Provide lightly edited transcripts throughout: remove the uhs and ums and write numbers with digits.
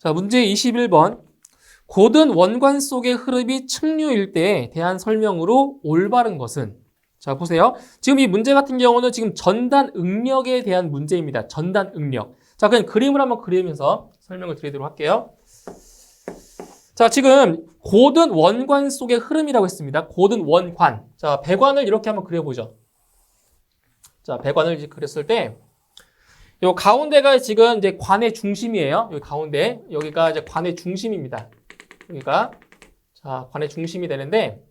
자, 문제 21번. 고든 원관 속의 흐름이 측류일 때에 대한 설명으로 올바른 것은? 자, 보세요. 지금 이 문제 같은 경우는 지금 전단 응력에 대한 문제입니다. 전단 응력. 자, 그냥 그림을 한번 그리면서 설명을 드리도록 할게요. 자, 지금 고든 원관 속의 흐름이라고 했습니다. 고든 원관. 자, 배관을 이렇게 한번 그려보죠. 자, 배관을 이제 그렸을 때, 요 가운데가 지금 이제 관의 중심이에요. 여기 가운데, 여기가 이제 관의 중심입니다. 여기가, 자, 관의 중심이 되는데,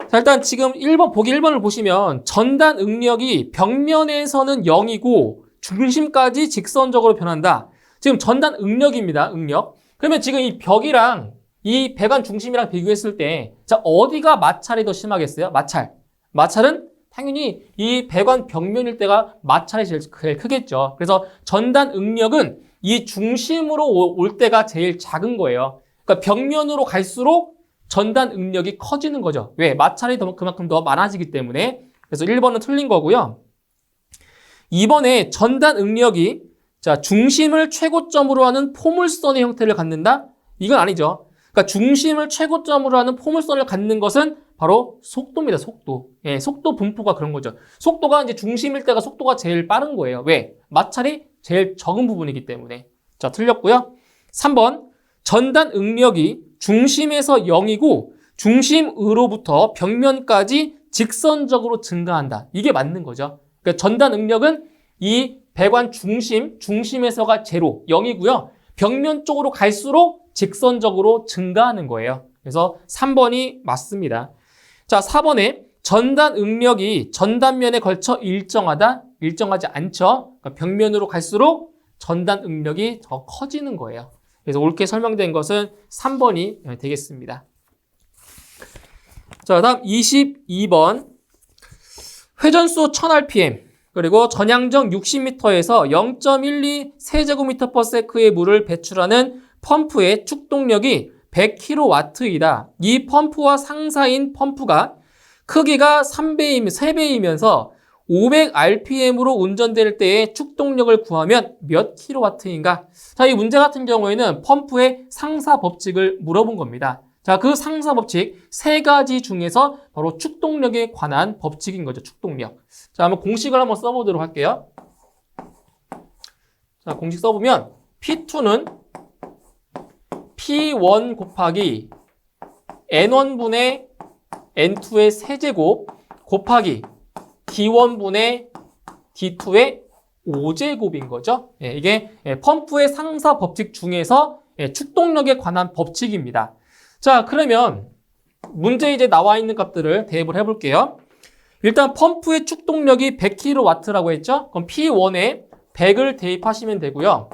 자, 일단 지금 보기 1번을 보시면 전단 응력이 벽면에서는 0이고 중심까지 직선적으로 변한다. 지금 전단 응력입니다. 응력. 그러면 지금 이 벽이랑 이 배관 중심이랑 비교했을 때, 자, 어디가 마찰이 더 심하겠어요? 마찰은 당연히 이 배관 벽면일 때가 마찰이 제일 크겠죠. 그래서 전단 응력은 이 중심으로 올 때가 제일 작은 거예요. 그러니까 벽면으로 갈수록 전단 응력이 커지는 거죠. 왜? 마찰이 그만큼 더 많아지기 때문에. 그래서 1번은 틀린 거고요. 2번에 전단 응력이 자, 중심을 최고점으로 하는 포물선의 형태를 갖는다? 이건 아니죠. 그러니까 중심을 최고점으로 하는 포물선을 갖는 것은 바로 속도입니다. 속도. 예, 속도 분포가 그런 거죠. 속도가 이제 중심일 때가 속도가 제일 빠른 거예요. 왜? 마찰이 제일 적은 부분이기 때문에. 자, 틀렸고요. 3번. 전단 응력이 중심에서 0이고 중심으로부터 벽면까지 직선적으로 증가한다. 이게 맞는 거죠. 그러니까 전단 응력은 이 배관 중심에서가 0이고요. 벽면 쪽으로 갈수록 직선적으로 증가하는 거예요. 그래서 3번이 맞습니다. 자, 4번에 전단 응력이 전단면에 걸쳐 일정하지 않죠. 그러니까 벽면으로 갈수록 전단 응력이 더 커지는 거예요. 그래서 옳게 설명된 것은 3번이 되겠습니다. 자, 다음 22번. 회전수 1000rpm 그리고 전향정 60m에서 0.12 세제곱미터/s의 물을 배출하는 펌프의 축동력이 100kW이다. 이 펌프와 상사인 펌프가 크기가 3배이면서 500rpm으로 운전될 때의 축동력을 구하면 몇 kW인가? 자, 이 문제 같은 경우에는 펌프의 상사 법칙을 물어본 겁니다. 자, 그 상사 법칙 3가지 중에서 바로 축동력에 관한 법칙인 거죠. 축동력. 자, 한번 공식을 한번 써보도록 할게요. 자, 공식 써보면 P2는 P1 곱하기 N1분의 N2의 세제곱 곱하기 D1분의 D2의 5제곱인 거죠. 예, 이게 펌프의 상사 법칙 중에서 축동력에 관한 법칙입니다. 자, 그러면 문제에 이제 나와 있는 값들을 대입을 해볼게요. 일단 펌프의 축동력이 100kW라고 했죠? 그럼 P1에 100을 대입하시면 되고요.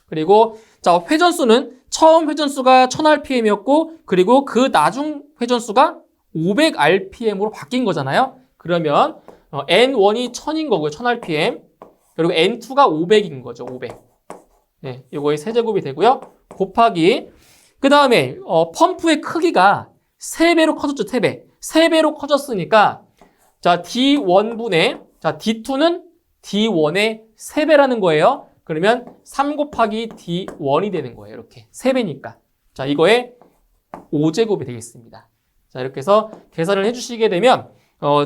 그리고 자, 회전수는 처음 회전수가 1000rpm이었고 그리고 그 나중 회전수가 500rpm으로 바뀐 거잖아요. 그러면 N1이 1000인 거고요. 1000rpm. 그리고 N2가 500인 거죠. 500. 네, 이거의 세제곱이 되고요. 곱하기 그 다음에 펌프의 크기가 3배로 커졌죠. 3배. 3배로 커졌으니까 자, D1분의 자, D2는 D1의 3배라는 거예요. 그러면 3 곱하기 D1이 되는 거예요. 이렇게 3배니까. 자, 이거의 5제곱이 되겠습니다. 자, 이렇게 해서 계산을 해주시게 되면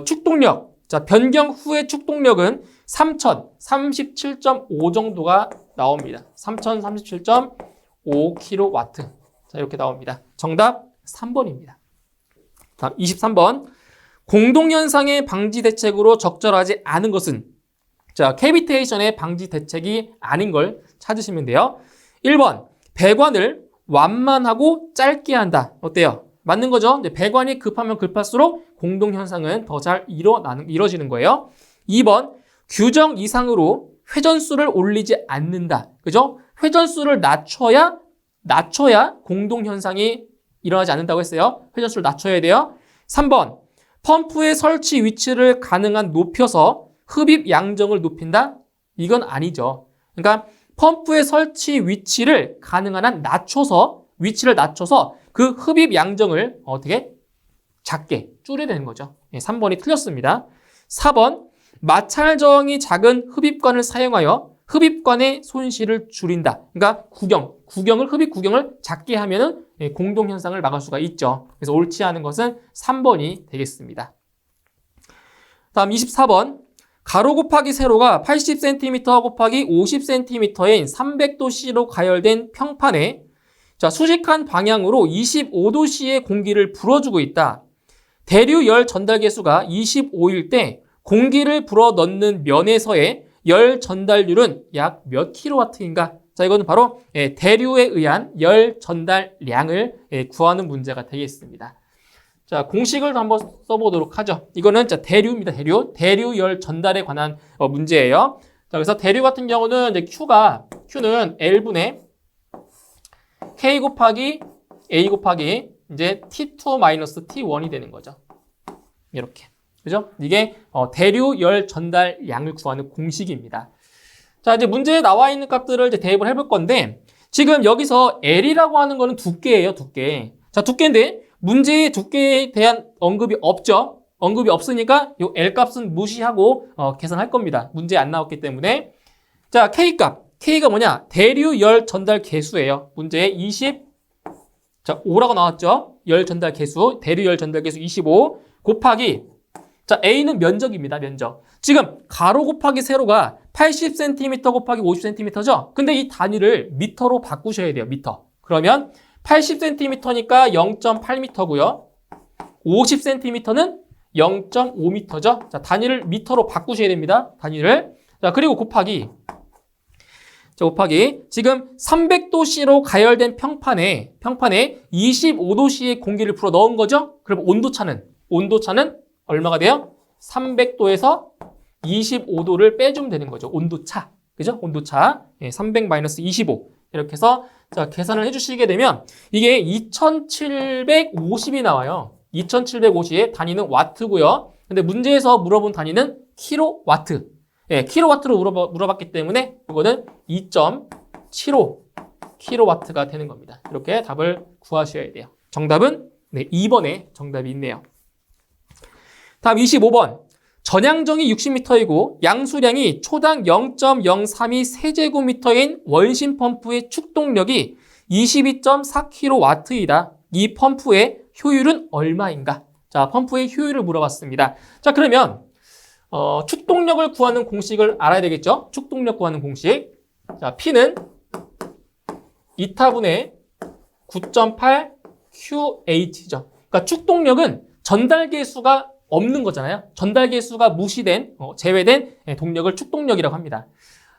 축동력, 자, 변경 후의 축동력은 3037.5 정도가 나옵니다. 3037.5kW. 자, 이렇게 나옵니다. 정답 3번입니다. 다음 23번. 공동현상의 방지 대책으로 적절하지 않은 것은? 자, 캐비테이션의 방지 대책이 아닌 걸 찾으시면 돼요. 1번. 배관을 완만하고 짧게 한다. 어때요? 맞는 거죠? 이제 배관이 급하면 급할수록 공동현상은 더 잘 이루어지는 거예요. 2번. 규정 이상으로 회전수를 올리지 않는다. 그죠? 회전수를 낮춰야 공동현상이 일어나지 않는다고 했어요. 회전수를 낮춰야 돼요. 3번. 펌프의 설치 위치를 가능한 높여서 흡입 양정을 높인다? 이건 아니죠. 그러니까 펌프의 설치 위치를 가능한 한 위치를 낮춰서 그 흡입 양정을 어떻게? 작게 줄여야 되는 거죠. 3번이 틀렸습니다. 4번. 마찰 저항이 작은 흡입관을 사용하여 흡입관의 손실을 줄인다. 그러니까 흡입 구경을 작게 하면은 공동현상을 막을 수가 있죠. 그래서 옳지 않은 것은 3번이 되겠습니다. 다음 24번. 가로 곱하기 세로가 80cm 곱하기 50cm인 300도씨로 가열된 평판에 수직한 방향으로 25도씨의 공기를 불어주고 있다. 대류 열 전달 계수가 25일 때 공기를 불어 넣는 면에서의 열 전달률은 약 몇 킬로와트인가? 자, 이거는 바로 대류에 의한 열 전달량을 구하는 문제가 되겠습니다. 자, 공식을 한번 써보도록 하죠. 이거는 대류입니다. 대류 열 전달에 관한 문제예요. 자, 그래서 대류 같은 경우는 이제 Q는 L분의 K 곱하기 A 곱하기 이제 T2-T1이 되는 거죠. 이렇게. 그죠? 이게 대류 열 전달량을 구하는 공식입니다. 자, 이제 문제에 나와 있는 값들을 이제 대입을 해볼 건데, 지금 여기서 L이라고 하는 거는 두께예요, 두께. 자, 두께인데, 문제의 두께에 대한 언급이 없죠? 언급이 없으니까 이 L 값은 무시하고 계산할 겁니다. 문제에 안 나왔기 때문에. 자, K 값. K가 뭐냐? 대류 열 전달 계수예요. 문제에 5라고 나왔죠? 열 전달 계수, 대류 열 전달 계수 25 곱하기, 자, A는 면적입니다, 면적. 지금 가로 곱하기 세로가 80cm 곱하기 50cm죠? 근데 이 단위를 미터로 바꾸셔야 돼요, 미터. 그러면 80cm니까 0.8m고요. 50cm는 0.5m죠? 자, 단위를 미터로 바꾸셔야 됩니다, 단위를. 자, 그리고 곱하기 지금 300도씨로 가열된 평판에 25도씨의 공기를 불어 넣은 거죠? 그럼 온도차는 얼마가 돼요? 300도에서 25도를 빼주면 되는 거죠. 온도차. 그죠? 온도차. 300-25. 이렇게 해서 자, 계산을 해주시게 되면 이게 2750이 나와요. 2750의 단위는 와트고요. 근데 문제에서 물어본 단위는 킬로와트. 킬로와트로 물어봤기 때문에 이거는 2.75 킬로와트가 되는 겁니다. 이렇게 답을 구하셔야 돼요. 정답은 2번에 정답이 있네요. 다음 25번. 전향정이 60m이고 양수량이 초당 0.032 세제곱미터인 원심 펌프의 축동력이 22.4kW이다. 이 펌프의 효율은 얼마인가? 자, 펌프의 효율을 물어봤습니다. 자, 그러면 축동력을 구하는 공식을 알아야 되겠죠? 축동력 구하는 공식. 자, P는 2타분의 9.8 QH죠. 그러니까 축동력은 전달계수가 없는 거잖아요. 전달계수가 무시된, 제외된 동력을 축동력이라고 합니다.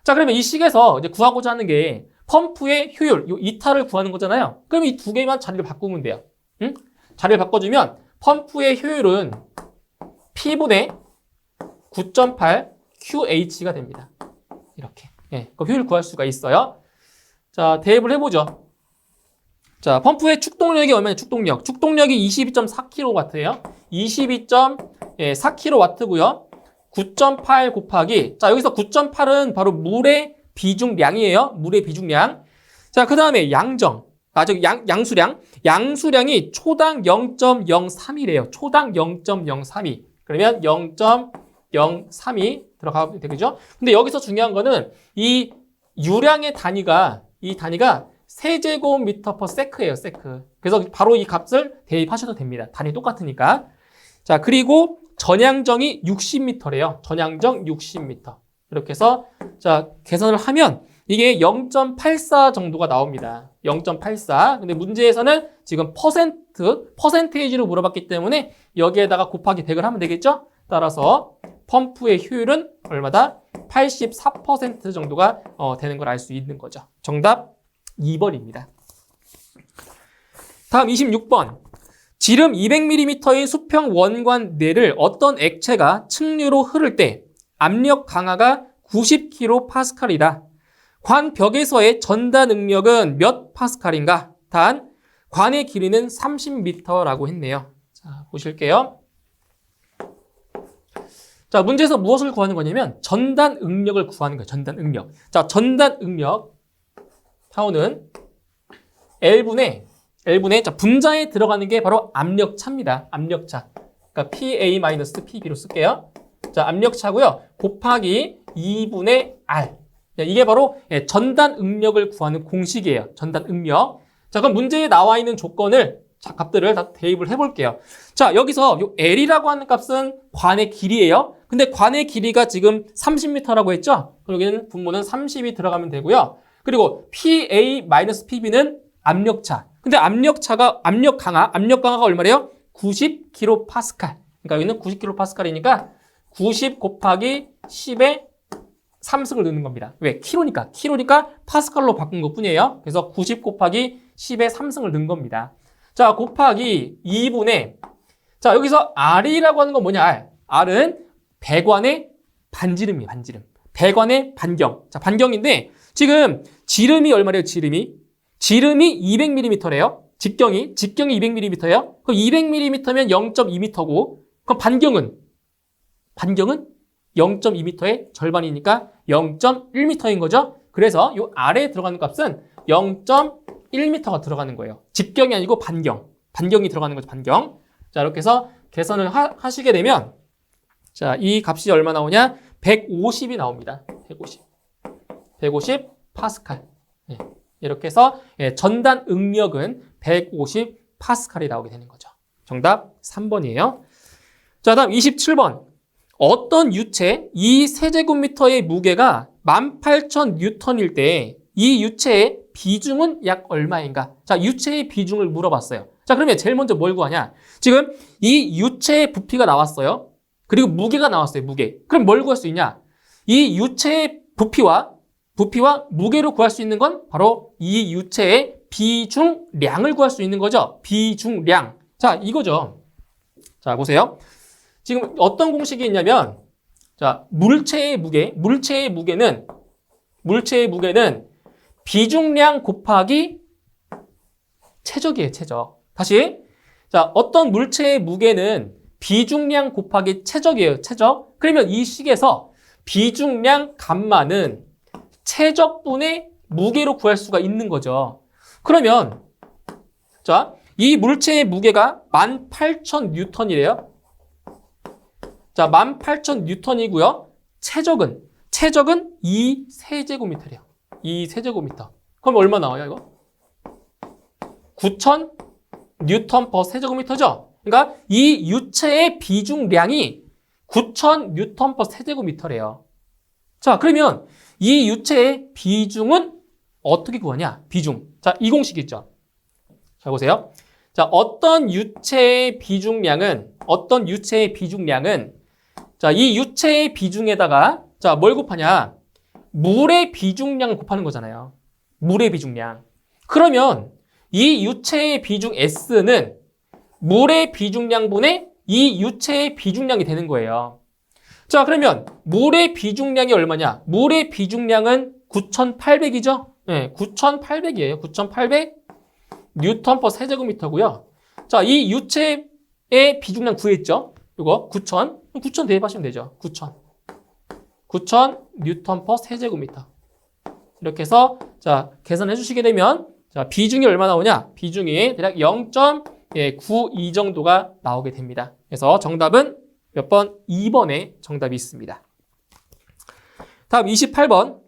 자, 그러면 이 식에서 이제 구하고자 하는 게 펌프의 효율, 이 2타를 구하는 거잖아요. 그럼 이 두 개만 자리를 바꾸면 돼요. 응? 자리를 바꿔주면 펌프의 효율은 P분의 9.8 QH가 됩니다. 이렇게. 그 효율 구할 수가 있어요. 자, 대입을 해보죠. 자, 펌프의 축동력이 얼마냐, 축동력. 축동력이 22.4kW예요. 22.4kW고요. 9.8 곱하기, 자, 여기서 9.8은 바로 물의 비중량이에요. 물의 비중량. 자, 그 다음에 양수량. 양수량이 초당 0.032래요. 초당 0.032. 그러면 0.032 들어가면 되겠죠? 근데 여기서 중요한 거는 이 유량의 단위가, 세제곱미터 퍼 세크예요, 세크. 그래서 바로 이 값을 대입하셔도 됩니다. 단위 똑같으니까. 자, 그리고 전향정이 60m래요. 전향정 60m. 이렇게 해서 자, 계산을 하면 이게 0.84 정도가 나옵니다. 0.84. 근데 문제에서는 지금 퍼센테이지로 물어봤기 때문에 여기에다가 곱하기 100을 하면 되겠죠? 따라서 펌프의 효율은 얼마다? 84% 정도가 되는 걸 알 수 있는 거죠. 정답 2번입니다. 다음 26번. 지름 200mm의 수평 원관 내를 어떤 액체가 층류로 흐를 때 압력 강하가 90kPa이다. 관 벽에서의 전단 응력은 몇 파스칼인가? 단, 관의 길이는 30m라고 했네요. 자, 보실게요. 자, 문제에서 무엇을 구하는 거냐면 전단 응력을 구하는 거예요. 전단 응력. 자, 전단 응력 타워는 L분의 자, 분자에 들어가는 게 바로 압력차입니다. 압력차. 그러니까 PA-PB로 쓸게요. 자, 압력차고요. 곱하기 2분의 R. 이게 바로 전단 응력을 구하는 공식이에요. 전단 응력. 자, 그럼 문제에 나와 있는 조건을 자, 값들을 다 대입을 해볼게요. 자, 여기서 요 L이라고 하는 값은 관의 길이에요. 근데 관의 길이가 지금 30m라고 했죠? 그럼 여기는 분모는 30이 들어가면 되고요. 그리고 PA-PB는 압력차. 근데 압력 강화가 얼마래요? 90kPa. 그러니까 여기는 90kPa이니까 90 곱하기 10의 3승을 넣는 겁니다. 왜? 키로니까 파스칼로 바꾼 것 뿐이에요. 그래서 90 곱하기 10의 3승을 넣은 겁니다. 자, 곱하기 2분의, 자, 여기서 R이라고 하는 건 뭐냐? R은 배관의 반지름이에요, 반지름. 배관의 반경. 자, 반경인데, 지금 지름이 얼마래요, 지름이 200mm래요. 직경이 200mm예요. 그럼 200mm면 0.2m고, 그럼 반경은 0.2m의 절반이니까 0.1m인 거죠. 그래서 이 아래에 들어가는 값은 0.1m가 들어가는 거예요. 직경이 아니고 반경이 들어가는 거죠. 반경. 자, 이렇게 해서 계산을 하시게 되면, 자, 이 값이 얼마 나오냐? 150이 나옵니다. 150 파스칼. 네. 이렇게 해서 전단 응력은 150 파스칼이 나오게 되는 거죠. 정답 3번이에요. 자, 다음 27번. 어떤 유체 2세제곱미터의 무게가 18,000N일 때 이 유체의 비중은 약 얼마인가? 자, 유체의 비중을 물어봤어요. 자, 그러면 제일 먼저 뭘 구하냐? 지금 이 유체의 부피가 나왔어요. 그리고 무게가 나왔어요, 무게. 그럼 뭘 구할 수 있냐? 이 유체의 부피와 무게로 구할 수 있는 건 바로 이 유체의 비중량을 구할 수 있는 거죠. 비중량. 자, 이거죠. 자, 보세요. 지금 어떤 공식이 있냐면, 자, 물체의 무게는 비중량 곱하기 최적이에요, 최적. 다시. 자, 어떤 물체의 무게는 비중량 곱하기 최적이에요, 최적. 그러면 이 식에서 비중량 값만은 최적분의 무게로 구할 수가 있는 거죠. 그러면, 자, 이 물체의 무게가 18,000N이래요. 자, 18,000N이고요. 최적은 2세제곱미터래요. 2세제곱미터. 그럼 얼마 나와요, 이거? 9,000N/세제곱미터죠? 그러니까 이 유체의 비중량이 9,000N/세제곱미터래요. 자, 그러면 이 유체의 비중은 어떻게 구하냐? 비중. 자, 이 공식 있죠? 자, 보세요. 자, 어떤 유체의 비중량은 자, 이 유체의 비중에다가 자, 뭘 곱하냐? 물의 비중량을 곱하는 거잖아요. 물의 비중량. 그러면 이 유체의 비중 S는 물의 비중량분의 이 유체의 비중량이 되는 거예요. 자, 그러면 물의 비중량이 얼마냐? 물의 비중량은 9,800이죠? 네, 9,800이에요. 9,800 N/세제곱미터고요. 자, 이 유체의 비중량 구했죠? 이거 9,000 대입하시면 되죠. 9,000 N/세제곱미터. 이렇게 해서 자, 계산해 주시게 되면 자, 비중이 얼마 나오냐? 비중이 대략 0.92 정도가 나오게 됩니다. 그래서 정답은 몇 번? 2번에 정답이 있습니다. 다음 28번.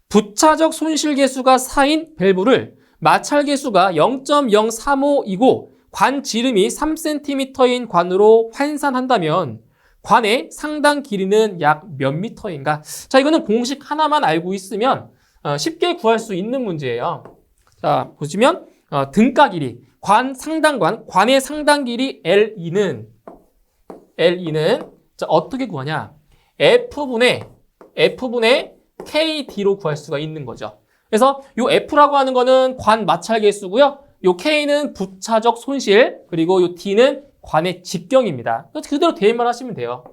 부차적 손실계수가 4인 밸브를 마찰계수가 0.035이고 관 지름이 3cm인 관으로 환산한다면 관의 상당 길이는 약 몇 미터인가? 자, 이거는 공식 하나만 알고 있으면 쉽게 구할 수 있는 문제예요. 자, 보시면 등가 길이, 관의 상당 길이 L2는 자, 어떻게 구하냐? F분의 KD로 구할 수가 있는 거죠. 그래서 요 F라고 하는 거는 관 마찰 개수고요. 요 K는 부차적 손실, 그리고 요 D는 관의 직경입니다. 그대로 대입만 하시면 돼요.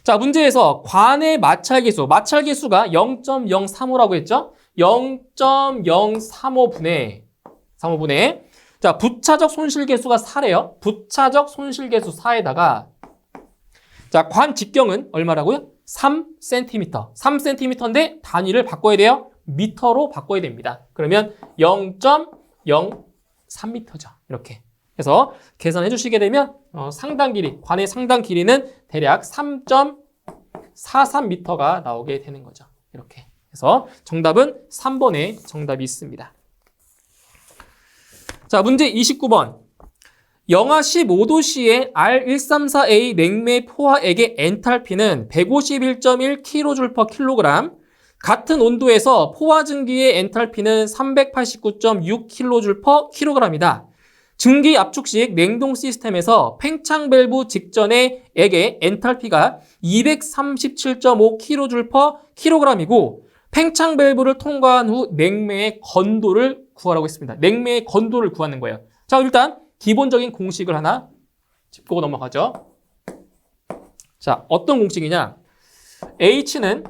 자, 문제에서 관의 마찰 개수가 0.035라고 했죠? 0.035분의 자, 부차적 손실 개수가 4래요. 부차적 손실 개수 4에다가 자, 관 직경은 얼마라고요? 3cm. 3cm인데 단위를 바꿔야 돼요. 미터로 바꿔야 됩니다. 그러면 0.03m죠. 이렇게. 그래서 계산해 주시게 되면 상당 길이, 관의 상당 길이는 대략 3.43m가 나오게 되는 거죠. 이렇게. 그래서 정답은 3번에 정답이 있습니다. 자, 문제 29번. 영하 15도씨의 R134A 냉매 포화액의 엔탈피는 151.1kJ/kg, 같은 온도에서 포화 증기의 엔탈피는 389.6kJ/kg이다. 증기 압축식 냉동 시스템에서 팽창 밸브 직전의 액의 엔탈피가 237.5kJ/kg이고 팽창 밸브를 통과한 후 냉매의 건도를 구하라고 했습니다. 냉매의 건도를 구하는 거예요. 자, 일단 기본적인 공식을 하나 짚고 넘어가죠. 자, 어떤 공식이냐? H는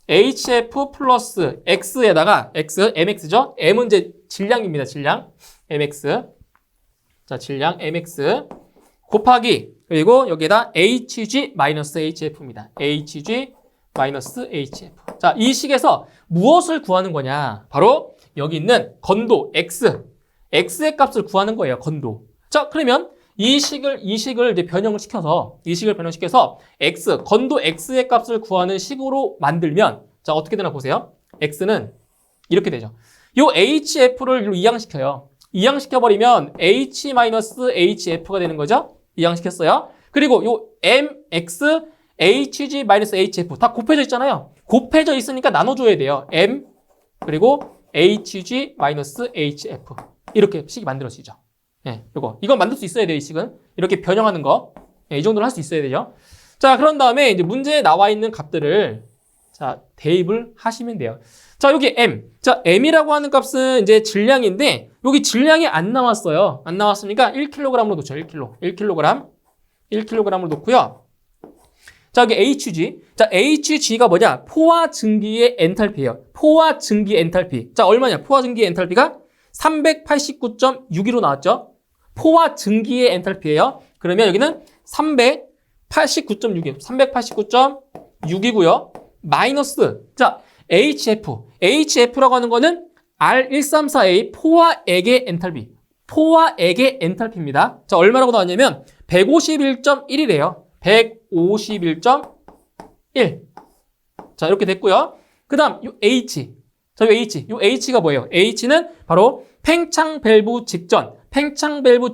HF 플러스 X에다가 X, MX죠? M은 이제 질량입니다. 질량. MX. 자, 질량 MX 곱하기 그리고 여기에다 HG-HF입니다. HG-HF. 자, 이 식에서 무엇을 구하는 거냐? 바로 여기 있는 건도 X. X의 값을 구하는 거예요. 건도. 자, 그러면 이 식을 이제 변형을 시켜서 X, 건도 X의 값을 구하는 식으로 만들면 자, 어떻게 되나 보세요. X는 이렇게 되죠. 요 HF를 이항시켜요. 이항시켜버리면 H-HF가 되는 거죠. 이항시켰어요. 그리고 요 MX, HG-HF 다 곱해져 있잖아요. 곱해져 있으니까 나눠줘야 돼요. M 그리고 HG-HF 이렇게 식이 만들어지죠. 네, 이건 만들 수 있어야 돼요. 이 식은 이렇게 변형하는 거, 네, 이 정도는 할 수 있어야 되죠. 자, 그런 다음에 이제 문제에 나와 있는 값들을 자 대입을 하시면 돼요. 자, 여기 M. 자, M이라고 하는 값은 이제 질량인데 여기 질량이 안 나왔어요. 안 나왔으니까 1kg으로 놓죠. 1kg을 놓고요. 자, 여기 HG. 자, HG가 뭐냐? 포화 증기의 엔탈피예요. 포화 증기 엔탈피. 자, 얼마냐? 포화 증기의 엔탈피가 389.6로 나왔죠? 포화 증기의 엔탈피예요. 그러면 여기는 389.6이에요. 389.6이고요. 마이너스. 자, HF. HF라고 하는 거는 R134A 포화액의 엔탈피. 포화액의 엔탈피입니다. 자, 얼마라고 나왔냐면 151.1이래요. 151.1. 자, 이렇게 됐고요. 그 다음, 요 H. 자, 요 H가 뭐예요? H는 바로 팽창 밸브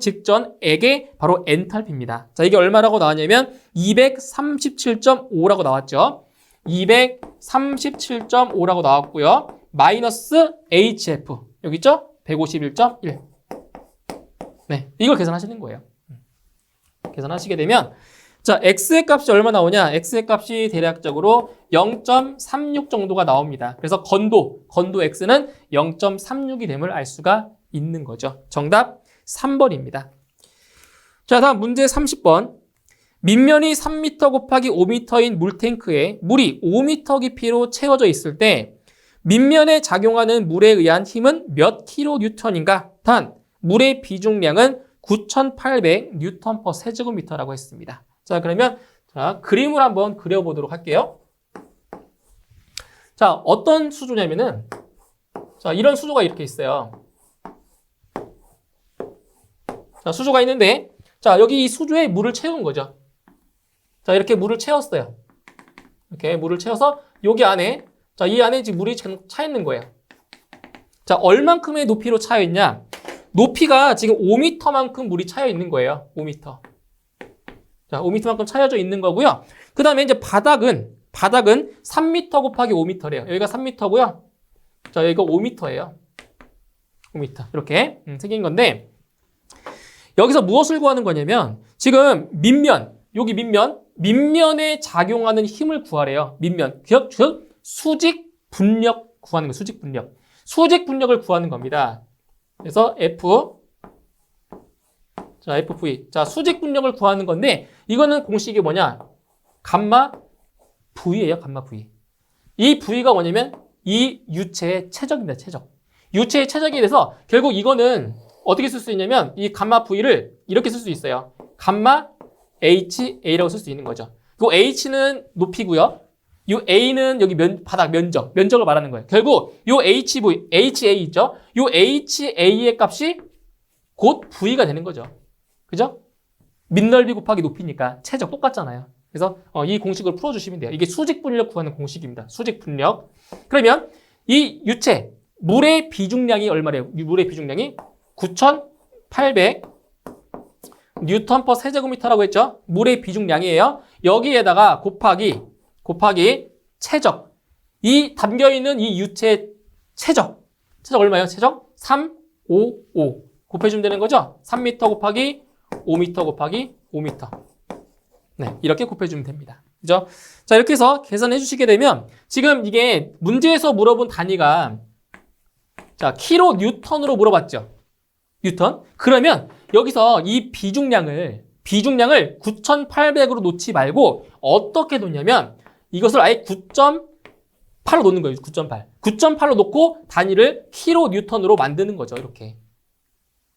직전액의 바로 엔탈피입니다. 자, 이게 얼마라고 나왔냐면 237.5라고 나왔죠. 237.5라고 나왔고요. 마이너스 HF. 여기 있죠? 151.1. 네, 이걸 계산하시는 거예요. 계산하시게 되면 자, X의 값이 얼마 나오냐? X의 값이 대략적으로 0.36 정도가 나옵니다. 그래서 건도 X는 0.36이 됨을 알 수가 있는 거죠. 정답 3번입니다. 자, 다음 문제 30번. 밑면이 3m 곱하기 5m인 물탱크에 물이 5m 깊이로 채워져 있을 때 밑면에 작용하는 물에 의한 힘은 몇 kN인가? 단, 물의 비중량은 9,800N/세제곱미터라고 했습니다. 자, 그러면 자, 그림을 한번 그려보도록 할게요. 자, 어떤 수조냐면은 자, 이런 수조가 이렇게 있어요. 자, 수조가 있는데 자, 여기 이 수조에 물을 채운 거죠. 자, 이렇게 물을 채웠어요. 이렇게 물을 채워서 여기 안에 자, 이 안에 지금 물이 차 있는 거예요. 자, 얼만큼의 높이로 차여 있냐? 높이가 지금 5m만큼 물이 차여 있는 거예요. 5m. 자, 5m만큼 차여져 있는 거고요. 그 다음에 이제 바닥은 3m 곱하기 5m래요. 여기가 3m고요. 자, 여기가 5m예요. 5m. 이렇게 생긴 건데 여기서 무엇을 구하는 거냐면 지금 여기 밑면에 작용하는 힘을 구하래요. 밑면. 즉 수직 분력 구하는 거예요. 수직 분력. 수직 분력을 구하는 겁니다. 그래서 FV. 자, 수직 분력을 구하는 건데 이거는 공식이 뭐냐? 감마 V예요. 감마 V. 이 V가 뭐냐면 이 유체의 최적입니다. 최적. 유체의 최적이 돼서 결국 이거는 어떻게 쓸 수 있냐면 이 감마 V를 이렇게 쓸 수 있어요. 감마 HA라고 쓸 수 있는 거죠. 그 H는 높이고요. 이 A는 여기 바닥 면적을 말하는 거예요. 결국 이 HV, HA 있죠? 이 HA의 값이 곧 V가 되는 거죠. 그죠? 밑넓이 곱하기 높이니까 최적 똑같잖아요. 그래서 이 공식을 풀어주시면 돼요. 이게 수직 분력 구하는 공식입니다. 수직 분력. 그러면 이 유체 물의 비중량이 얼마래요? 물의 비중량이 9,800 뉴턴 퍼 세제곱미터라고 했죠? 물의 비중량이에요. 여기에다가 곱하기 최적. 이 담겨있는 이 유체의 최적 얼마예요? 최적 355 곱해주면 되는 거죠? 3m 곱하기 5m 곱하기 5m. 네, 이렇게 곱해주면 됩니다. 그죠? 자, 이렇게 해서 계산해 주시게 되면 지금 이게 문제에서 물어본 단위가 자, 킬로 뉴턴으로 물어봤죠? 뉴턴? 그러면 여기서 이 비중량을 9,800으로 놓지 말고 어떻게 놓냐면 이것을 아예 9.8로 놓는 거예요. 9.8. 9.8로 놓고 단위를 킬로 뉴턴으로 만드는 거죠. 이렇게.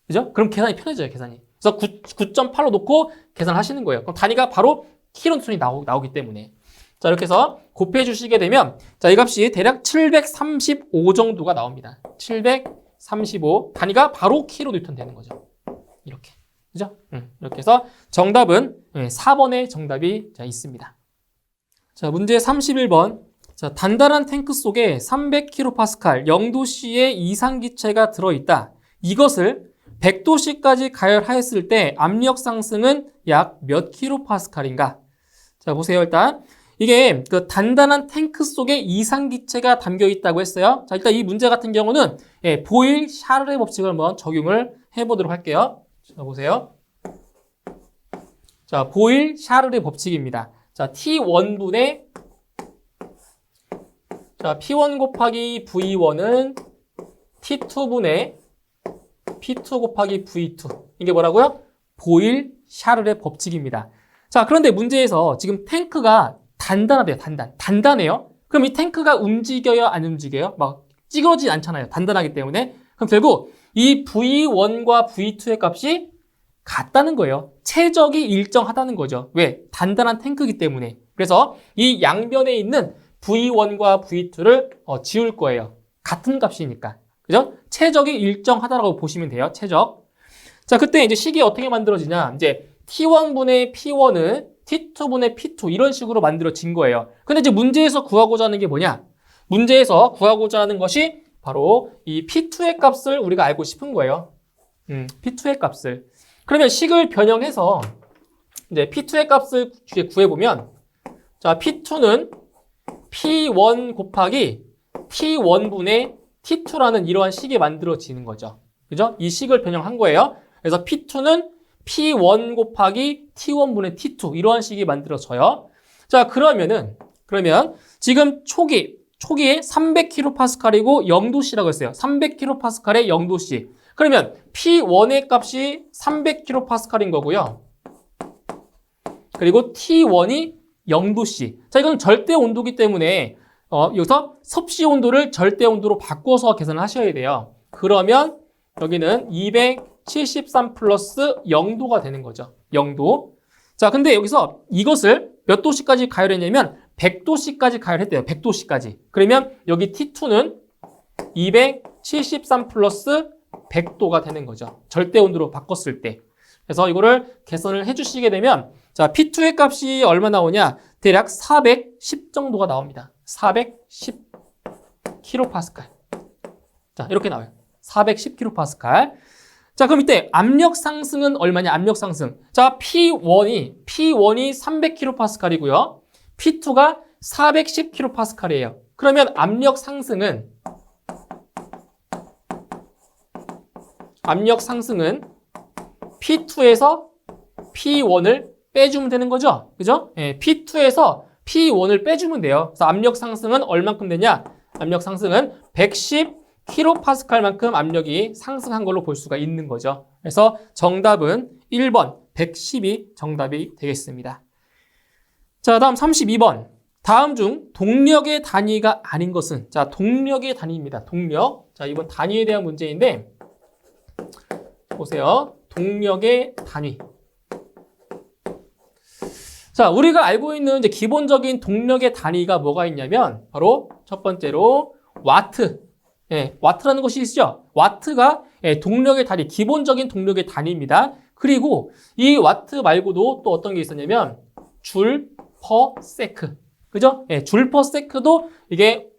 그죠? 그럼 계산이 편해져요. 계산이. 그래서 9.8로 놓고 계산하시는 거예요. 그럼 단위가 바로 킬로 뉴턴이 나오기 때문에. 자, 이렇게 해서 곱해 주시게 되면 자, 이 값이 대략 735 정도가 나옵니다. 735 단위가 바로 킬로 뉴턴 되는 거죠. 이렇게. 그죠? 이렇게 해서 정답은 4번의 정답이 자, 있습니다. 자, 문제 31번. 자, 단단한 탱크 속에 300kPa 0도씨의 이상기체가 들어있다. 이것을 100도씨까지 가열하였을 때 압력 상승은 약 몇 kPa인가? 자, 보세요. 일단 이게 그 단단한 탱크 속에 이상기체가 담겨 있다고 했어요. 자, 일단 이 문제 같은 경우는 보일 샤를의 법칙을 한번 적용을 해보도록 할게요. 자, 보세요. 자, 보일 샤를의 법칙입니다. 자, T1분의 자, P1 곱하기 V1은 T2분의 P2 곱하기 V2. 이게 뭐라고요? 보일 샤를의 법칙입니다. 자, 그런데 문제에서 지금 탱크가 단단하대요. 단단해요. 그럼 이 탱크가 움직여요? 안 움직여요? 막 찌그러지지 않잖아요. 단단하기 때문에. 그럼 결국 이 V1과 V2의 값이 같다는 거예요. 최적이 일정하다는 거죠. 왜? 단단한 탱크이기 때문에. 그래서 이 양변에 있는 V1과 V2를 지울 거예요. 같은 값이니까. 그죠? 최적이 일정하다라고 보시면 돼요. 최적. 자, 그때 이제 식이 어떻게 만들어지냐? 이제 T1분의 P1은 T2분의 P2 이런 식으로 만들어진 거예요. 근데 이제 문제에서 구하고자 하는 게 뭐냐? 문제에서 구하고자 하는 것이 바로 이 P2의 값을 우리가 알고 싶은 거예요. P2의 값을. 그러면 식을 변형해서 이제 P2의 값을 구해보면 자, P2는 P1 곱하기 T1분의 T2라는 이러한 식이 만들어지는 거죠. 그죠? 이 식을 변형한 거예요. 그래서 P2는 P1 곱하기 T1분의 T2 이러한 식이 만들어져요. 자, 그러면 지금 초기에 300kPa이고 0도씨라고 했어요. 300kPa에 0도씨. 그러면 P1의 값이 300kPa인 거고요. 그리고 T1이 0도씨. 자, 이건 절대 온도기 때문에 여기서 섭씨 온도를 절대 온도로 바꿔서 계산을 하셔야 돼요. 그러면 여기는 273 플러스 0도가 되는 거죠. 0도. 자, 근데 여기서 이것을 몇 도씨까지 가열했냐면 100도씨까지 가열했대요. 100도씨까지. 그러면 여기 T2는 273 플러스 100도가 되는 거죠. 절대 온도로 바꿨을 때. 그래서 이거를 계산을 해주시게 되면 자, P2의 값이 얼마 나오냐? 대략 410 정도가 나옵니다. 410 kPa. 자, 이렇게 나와요. 410 kPa. 자, 그럼 이때 압력 상승은 얼마냐? 압력 상승. 자, P1이 300 kPa이고요. P2가 410 kPa이에요. 그러면 압력 상승은 P2에서 P1을 빼주면 되는 거죠. 그죠? P2에서 P1을 빼주면 돼요. 그래서 압력 상승은 얼만큼 되냐? 압력 상승은 110 kPa만큼 압력이 상승한 걸로 볼 수가 있는 거죠. 그래서 정답은 1번 110이 정답이 되겠습니다. 자, 다음 32번. 다음 중 동력의 단위가 아닌 것은? 자, 동력의 단위입니다. 동력. 자, 이번 단위에 대한 문제인데 보세요. 동력의 단위. 자, 우리가 알고 있는 이제 기본적인 동력의 단위가 뭐가 있냐면 바로 첫 번째로 와트. 와트라는 것이 있죠. 와트가 동력의 단위, 기본적인 동력의 단위입니다. 그리고 이 와트 말고도 또 어떤 게 있었냐면 줄, per sec. 그죠? 예, 줄 per sec도 이게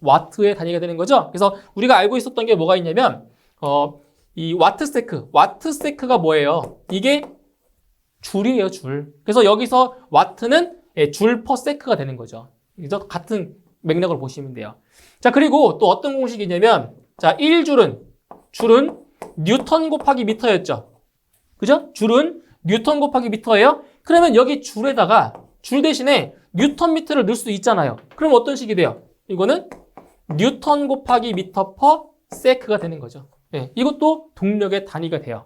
와트의 단위가 되는 거죠. 그래서 우리가 알고 있었던 게 뭐가 있냐면, 이 와트세크가 뭐예요? 이게 줄이에요, 줄. 그래서 여기서 와트는 줄 per sec가 되는 거죠. 그래서 같은 맥락으로 보시면 돼요. 자, 그리고 또 어떤 공식이냐면, 자, 1줄은 뉴턴 곱하기 미터였죠. 그죠? 줄은 뉴턴 곱하기 미터예요. 그러면 여기 줄에다가 줄 대신에 뉴턴 미터를 넣을 수 있잖아요. 그럼 어떤 식이 돼요? 이거는 뉴턴 곱하기 미터 퍼 세크가 되는 거죠. 네, 이것도 동력의 단위가 돼요.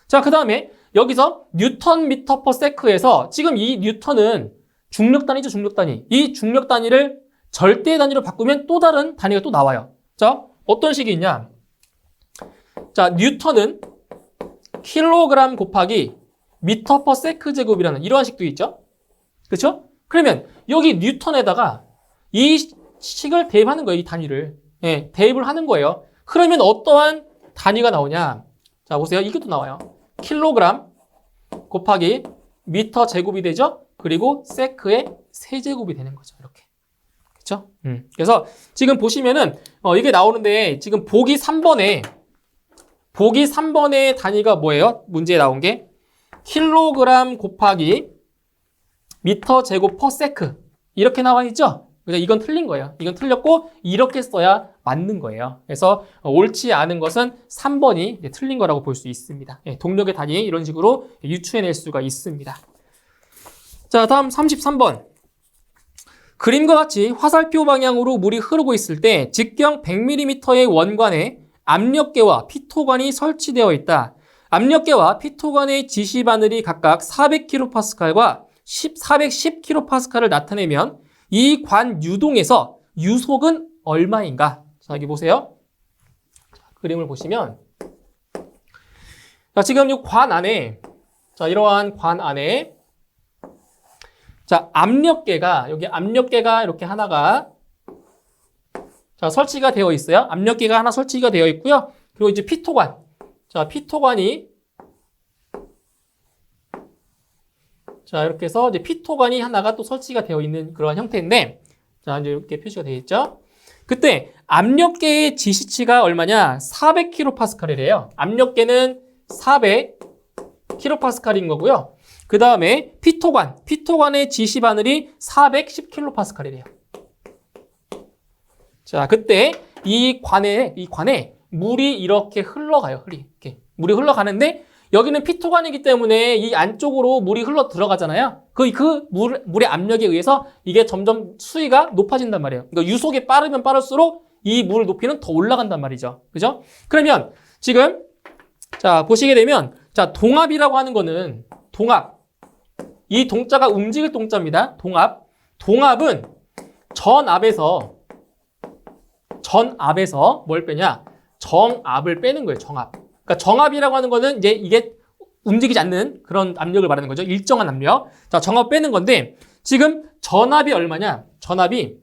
자, 그 다음에 여기서 뉴턴 미터 퍼 세크에서 지금 이 뉴턴은 중력 단위죠, 중력 단위. 이 중력 단위를 절대 단위로 바꾸면 또 다른 단위가 또 나와요. 자, 어떤 식이 있냐? 자, 뉴턴은 킬로그램 곱하기 미터 퍼 세크 제곱이라는 이러한 식도 있죠. 그렇죠? 그러면 여기 뉴턴에다가 이 식을 대입하는 거예요. 이 단위를. 예, 대입을 하는 거예요. 그러면 어떠한 단위가 나오냐? 자, 보세요. 이것도 나와요. 킬로그램 곱하기 미터 제곱이 되죠. 그리고 세크의 세제곱이 되는 거죠. 이렇게. 그렇죠? 그래서 지금 보시면은 이게 나오는데 지금 보기 3번에 단위가 뭐예요? 문제에 나온 게 킬로그램 곱하기 미터 제곱 퍼 세크 이렇게 나와 있죠? 그래서 이건 틀린 거예요. 이건 틀렸고 이렇게 써야 맞는 거예요. 그래서 옳지 않은 것은 3번이 틀린 거라고 볼 수 있습니다. 동력의 단위 이런 식으로 유추해낼 수가 있습니다. 자, 다음 33번. 그림과 같이 화살표 방향으로 물이 흐르고 있을 때 직경 100mm의 원관에 압력계와 피토관이 설치되어 있다. 압력계와 피토관의 지시바늘이 각각 400kPa과 410kPa를 나타내면 이 관 유동에서 유속은 얼마인가? 자, 여기 보세요. 자, 그림을 보시면 자, 지금 이 관 안에 자, 이러한 관 안에 자, 여기 압력계가 이렇게 하나가 자, 설치가 되어 있어요. 압력계가 하나 설치가 되어 있고요. 그리고 이제 피토관. 자, 피토관이 자, 이렇게 해서 이제 피토관이 하나가 또 설치가 되어 있는 그러한 형태인데 자, 이제 이렇게 표시가 되어 있죠. 그때 압력계의 지시치가 얼마냐? 400kPa이래요. 압력계는 400kPa인 거고요. 그 다음에 피토관의 지시바늘이 410kPa이래요. 자, 그때 이 관에 물이 이렇게 흘러가요. 물이 흘러가는데 여기는 피토관이기 때문에 이 안쪽으로 물이 흘러 들어가잖아요. 물의 압력에 의해서 이게 점점 수위가 높아진단 말이에요. 그러니까 유속이 빠르면 빠를수록 이 물 높이는 더 올라간단 말이죠. 그죠? 그러면 지금 자, 보시게 되면 자, 동압이라고 하는 거는 이 동자가 움직일 동자입니다. 동압은 전압에서 뭘 빼냐? 정압을 빼는 거예요. 그러니까 정압이라고 하는 거는 이제 이게 움직이지 않는 그런 압력을 말하는 거죠. 일정한 압력. 자, 정압 빼는 건데 지금 전압이 얼마냐? 전압이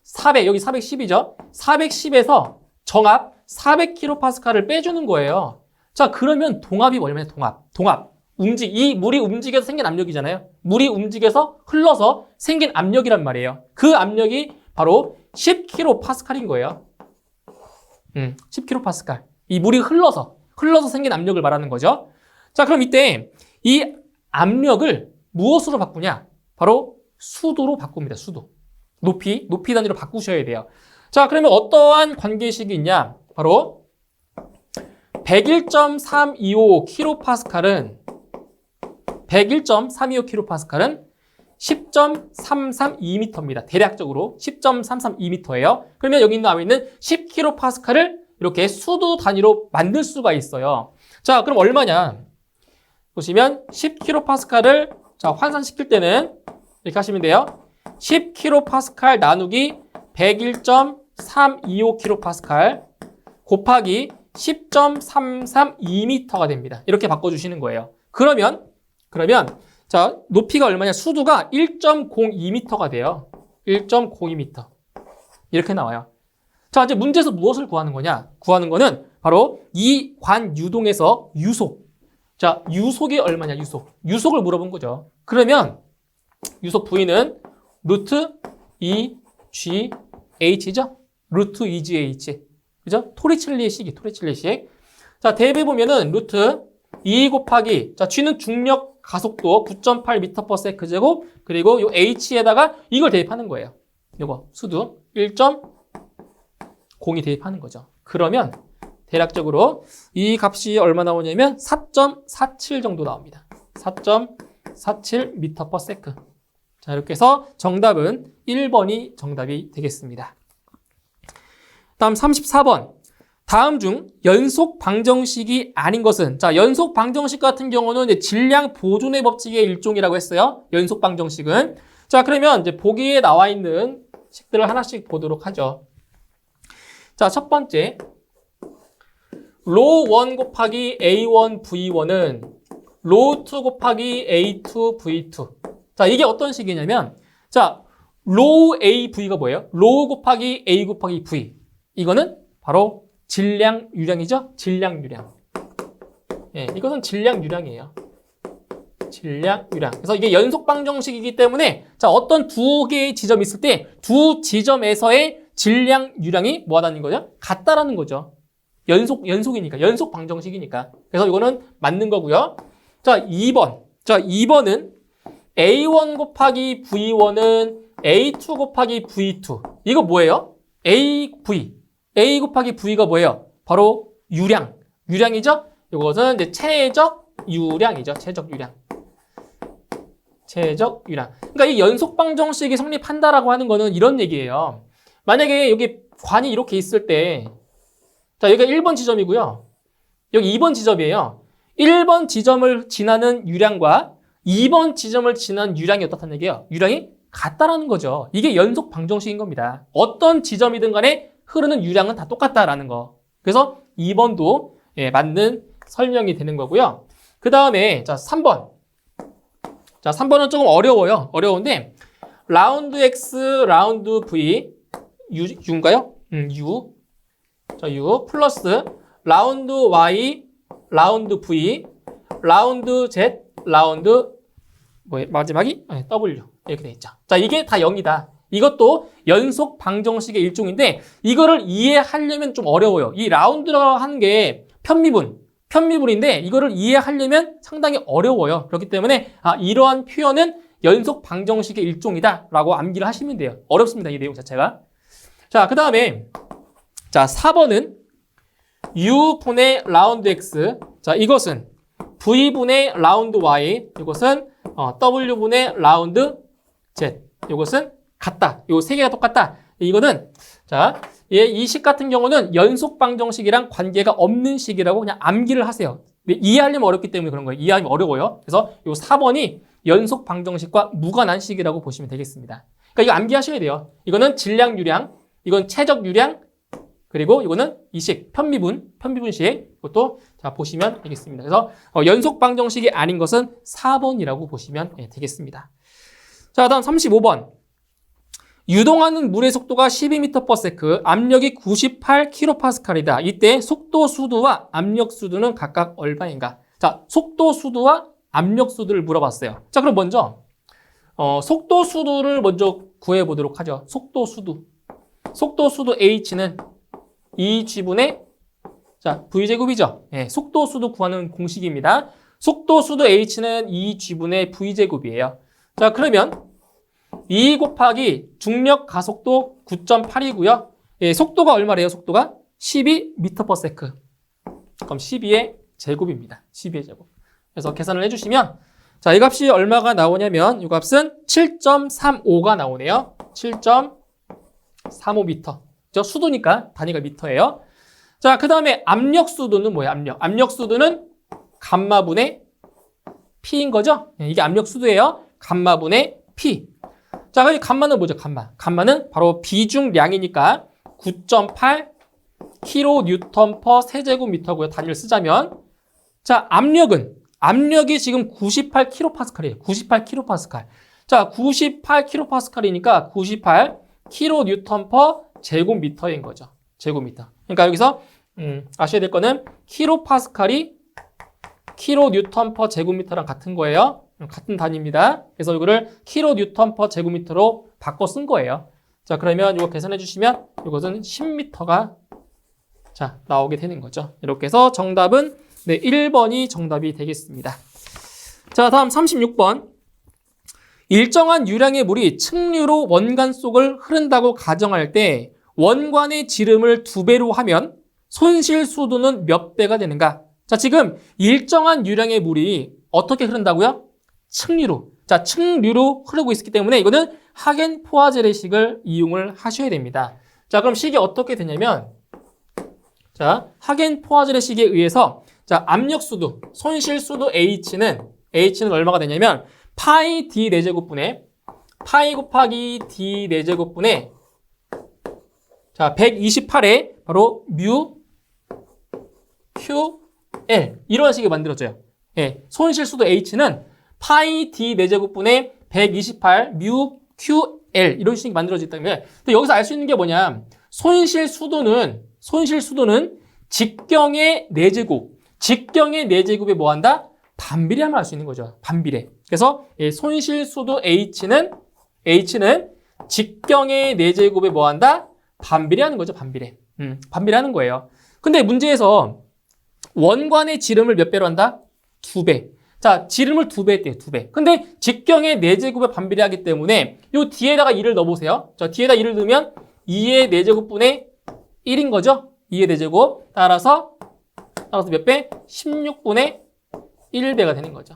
400, 여기 410이죠. 410에서 정압 400kPa를 빼주는 거예요. 자, 그러면 동압이 얼마냐? 동압. 이 물이 움직여서 생긴 압력이잖아요. 물이 움직여서 흘러서 생긴 압력이란 말이에요. 그 압력이 바로 10kPa인 거예요. 10kPa. 이 물이 흘러서 생긴 압력을 말하는 거죠. 자, 그럼 이때 이 압력을 무엇으로 바꾸냐? 바로 수도로 바꿉니다. 수도. 높이 단위로 바꾸셔야 돼요. 자, 그러면 어떠한 관계식이 있냐? 바로 101.325kPa는 10.325kPa는 대략적으로 10.332m예요. 그러면 여기 나와 있는 10kPa를 이렇게 수도 단위로 만들 수가 있어요. 자, 그럼 얼마냐? 보시면 10kPa를 자, 환산시킬 때는 이렇게 하시면 돼요. 10kPa 나누기 101.325kPa 곱하기 10.332m가 됩니다. 이렇게 바꿔주시는 거예요. 그러면 자, 높이가 얼마냐? 수도가 1.02m가 돼요. 1.02m. 이렇게 나와요. 자, 이제 문제에서 무엇을 구하는 거냐? 구하는 거는 바로 이 관 유동에서 유속. 자, 유속이 얼마냐? 유속을 물어본 거죠. 그러면 유속 V는 루트 EGH죠? 루트 EGH. 그죠? 토리첼리의 식이, 토리첼리의 식. 자, 대입해 보면은 루트 2 곱하기, 자, G는 중력 가속도 9.8m/s 제곱, 그리고 요 H에다가 이걸 대입하는 거예요. 요거, 수두 1.0이 대입하는 거죠. 그러면 대략적으로 이 값이 얼마 나오냐면 4.47 정도 나옵니다. 4.47m/s. 자, 이렇게 해서 정답은 1번이 정답이 되겠습니다. 다음 34번. 다음 중 연속 방정식이 아닌 것은, 자, 연속 방정식 같은 경우는 이제 질량 보존의 법칙의 일종이라고 했어요. 연속 방정식은. 자, 그러면 이제 보기에 나와 있는 식들을 하나씩 보도록 하죠. 자, 첫 번째. 로 1 곱하기 A1 V1은 로 2 곱하기 A2 V2. 자, 이게 어떤 식이냐면, 자, 로 AV가 뭐예요? 로 곱하기 A 곱하기 V. 이거는 바로 질량 유량이죠? 질량 유량. 예, 이것은 질량 유량이에요. 질량 유량. 그래서 이게 연속 방정식이기 때문에 자, 어떤 두 개의 지점이 있을 때 두 지점에서의 질량 유량이 뭐하다는 거죠? 같다라는 거죠. 연속이니까. 연속 방정식이니까. 그래서 이거는 맞는 거고요. 자, 2번. 자, 2번은 A1 곱하기 V1은 A2 곱하기 V2. 이거 뭐예요? AV. A 곱하기 V가 뭐예요? 바로 유량. 유량이죠? 이것은 이제 최적 유량이죠. 최적 유량. 최적 유량. 그러니까 이 연속 방정식이 성립한다라고 하는 거는 이런 얘기예요. 만약에 여기 관이 이렇게 있을 때, 자, 여기가 1번 지점이고요. 여기 2번 지점이에요. 1번 지점을 지나는 유량과 2번 지점을 지나는 유량이 어떻다는 얘기예요? 유량이 같다라는 거죠. 이게 연속 방정식인 겁니다. 어떤 지점이든 간에 흐르는 유량은 다 똑같다라는 거. 그래서 2번도 예, 맞는 설명이 되는 거고요. 그 다음에 자 3번. 자 3번은 조금 어려워요. 어려운데 라운드 X, 라운드 V U인가요? U. 자 U 플러스 라운드 Y, 라운드 V, 라운드 Z, 라운드 마지막이 W 이렇게 돼 있죠. 자 이게 다 0이다. 이것도 연속 방정식의 일종인데 이거를 이해하려면 좀 어려워요. 이 라운드라고 하는 게 편미분인데 이거를 이해하려면 상당히 어려워요. 그렇기 때문에 이러한 표현은 연속 방정식의 일종이다 라고 암기를 하시면 돼요. 어렵습니다. 이 내용 자체가. 자, 그 다음에 자 4번은 U분의 라운드 X. 자, 이것은 V분의 라운드 Y. 이것은 W분의 라운드 Z. 이것은 같다. 요 세 개가 똑같다. 이거는 자, 이 식 같은 경우는 연속 방정식이랑 관계가 없는 식이라고 그냥 암기를 하세요. 이해하려면 어렵기 때문에 그런 거예요. 이해하면 어려워요. 그래서 요 4번이 연속 방정식과 무관한 식이라고 보시면 되겠습니다. 그러니까 이거 암기하셔야 돼요. 이거는 질량 유량, 이건 최적 유량, 그리고 이거는 이 식, 편미분식. 이것도 자 보시면 되겠습니다. 그래서 연속 방정식이 아닌 것은 4번이라고 보시면 되겠습니다. 자, 다음 35번. 유동하는 물의 속도가 12m/s, 압력이 98kPa이다. 이때 속도 수두와 압력 수두는 각각 얼마인가? 자, 속도 수두와 압력 수두를 물어봤어요. 자, 그럼 먼저 속도 수두를 먼저 구해 보도록 하죠. 속도 수두. 속도 수두 H는 2G분의 자, V제곱이죠. 예, 속도 수두 구하는 공식입니다. 속도 수두 H는 2G분의 V제곱이에요. 자, 그러면 2 곱하기 중력 가속도 9.8이고요. 예, 속도가 얼마래요? 속도가 12m/s. 그럼 12의 제곱입니다. 12의 제곱. 그래서 계산을 해주시면 자, 이 값이 얼마가 나오냐면 이 값은 7.35가 나오네요. 7.35m. 저 수도니까 단위가 미터예요. 자, 그 다음에 압력 수도는 뭐예요? 압력 수도는 감마분의 P인 거죠? 예, 이게 압력 수도예요. 감마분의 P. 자, 그럼 감마는 뭐죠? 감마는 바로 비중량이니까 9.8 kN/세제곱미터고요. 단위를 쓰자면. 자, 압력이 지금 98kPa이에요. 98kPa. 자, 98kPa이니까 98 kN/제곱미터인 거죠. 제곱미터. 그러니까 여기서 아셔야 될 거는 킬로파스칼이 킬로뉴턴 퍼 제곱미터랑 같은 거예요. 같은 단위입니다. 그래서 이거를 킬로뉴턴 퍼 제곱미터로 바꿔 쓴 거예요. 자, 그러면 이거 계산해 주시면 이것은 10m가 자, 나오게 되는 거죠. 이렇게 해서 정답은 네, 1번이 정답이 되겠습니다. 자, 다음 36번. 일정한 유량의 물이 층류로 원관 속을 흐른다고 가정할 때 원관의 지름을 2배로 하면 손실 수도는 몇 배가 되는가? 자, 지금 일정한 유량의 물이 어떻게 흐른다고요? 층류로. 자, 층류로 흐르고 있기 때문에 이거는 하겐-포아제레식을 이용을 하셔야 됩니다. 자, 그럼 식이 어떻게 되냐면 자, 하겐-포아제레식에 의해서 자, 압력 수도, 손실 수도 H는 얼마가 되냐면 파이 D 4제곱분의 파이 곱하기 D 4제곱분의 자, 128에 바로 뮤 Q L 이런 식이 만들어져요. 예, 손실 수도 H는 파이 D 4제곱분의 128 뮤 Q L 이런 식이 만들어지기 때문에 근데 여기서 알 수 있는 게 뭐냐? 손실 수도는 직경의 4제곱. 직경의 4제곱에 뭐 한다? 반비례하면 알 수 있는 거죠. 반비례. 그래서 손실 수도 H는 직경의 4제곱에 뭐 한다? 반비례하는 거죠. 반비례. 반비례하는 거예요. 근데 문제에서 원관의 지름을 몇 배로 한다? 2배. 자, 지름을 2배 했대요. 2배. 근데 직경의 4제곱에 반비례하기 때문에 요 뒤에다가 2를 넣어보세요. 자, 뒤에다 2를 넣으면 2의 4제곱분의 1인 거죠. 2의 4제곱. 따라서 몇 배? 16분의 1배가 되는 거죠.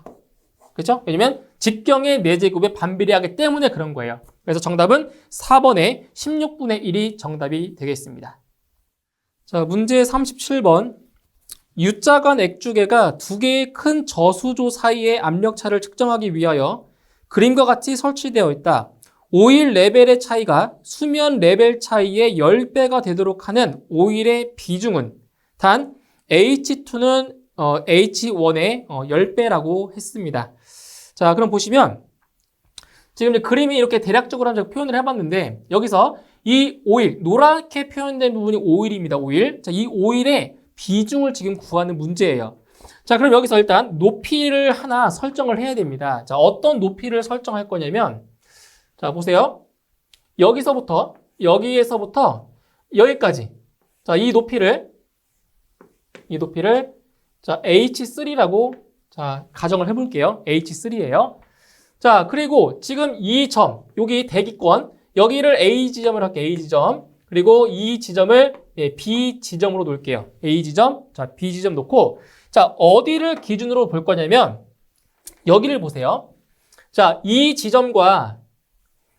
그렇죠? 왜냐면 직경의 4제곱에 반비례하기 때문에 그런 거예요. 그래서 정답은 4번의 16분의 1이 정답이 되겠습니다. 자, 문제 37번. U자간 액주계가 두 개의 큰 저수조 사이의 압력차를 측정하기 위하여 그림과 같이 설치되어 있다. 오일 레벨의 차이가 수면 레벨 차이의 10배가 되도록 하는 오일의 비중은 단 H2는 H1의 10배라고 했습니다. 자, 그럼 보시면 지금 이제 그림이 이렇게 대략적으로 한번 표현을 해봤는데 여기서 이 오일, 노랗게 표현된 부분이 오일입니다. 오일. 자, 이 오일의 비중을 지금 구하는 문제예요. 자, 그럼 여기서 일단 높이를 하나 설정을 해야 됩니다. 자, 어떤 높이를 설정할 거냐면 자, 보세요. 여기서부터 여기까지. 자, 이 높이를 자, H3라고 자, 가정을 해 볼게요. H3예요. 자, 그리고 지금 이 점, 여기 대기권, 여기를 A 지점을 할게요. A 지점. 그리고 이 지점을 B 지점으로 놓을게요. A 지점, 자, B 지점 놓고 자, 어디를 기준으로 볼 거냐면 여기를 보세요. 자, 이 지점과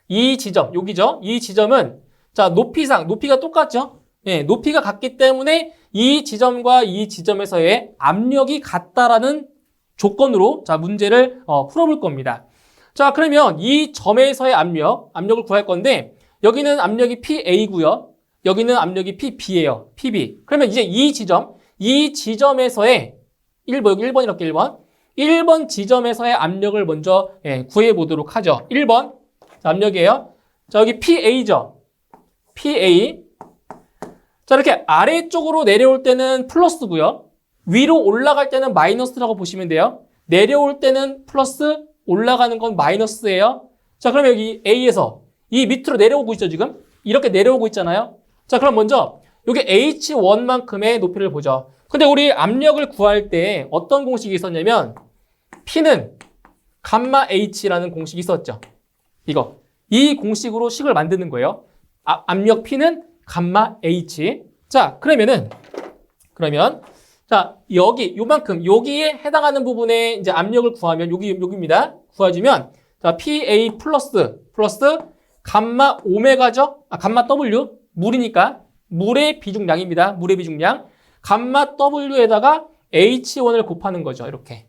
이 지점, 여기죠. 이 지점은 자, 높이가 똑같죠? 예, 높이가 같기 때문에 이 지점과 이 지점에서의 압력이 같다라는 조건으로 자, 문제를 풀어볼 겁니다. 자, 그러면 이 점에서의 압력을 구할 건데 여기는 압력이 PA고요. 여기는 압력이 PB예요. PB. 그러면 이제 이 지점에서의 1번 이렇게 1번 지점에서의 압력을 먼저 구해 보도록 하죠. 1번 자, 압력이에요. 자, 여기 PA죠. PA. 자, 이렇게 아래쪽으로 내려올 때는 플러스고요. 위로 올라갈 때는 마이너스라고 보시면 돼요. 내려올 때는 플러스, 올라가는 건 마이너스예요. 자, 그러면 여기 A에서 이 밑으로 내려오고 있죠, 지금? 이렇게 내려오고 있잖아요. 자, 그럼 먼저 여기 H1만큼의 높이를 보죠. 근데 우리 압력을 구할 때 어떤 공식이 있었냐면 P는 감마 H라는 공식이 있었죠. 이 공식으로 식을 만드는 거예요. 압력 P는 감마 H. 자, 그러면 자, 요만큼 여기에 해당하는 부분에 이제 압력을 구하면 여기입니다. 구해주면 자, PA 플러스 감마 오메가죠? 감마 W 물이니까 물의 비중량입니다. 물의 비중량. 감마 W에다가 H1을 곱하는 거죠. 이렇게.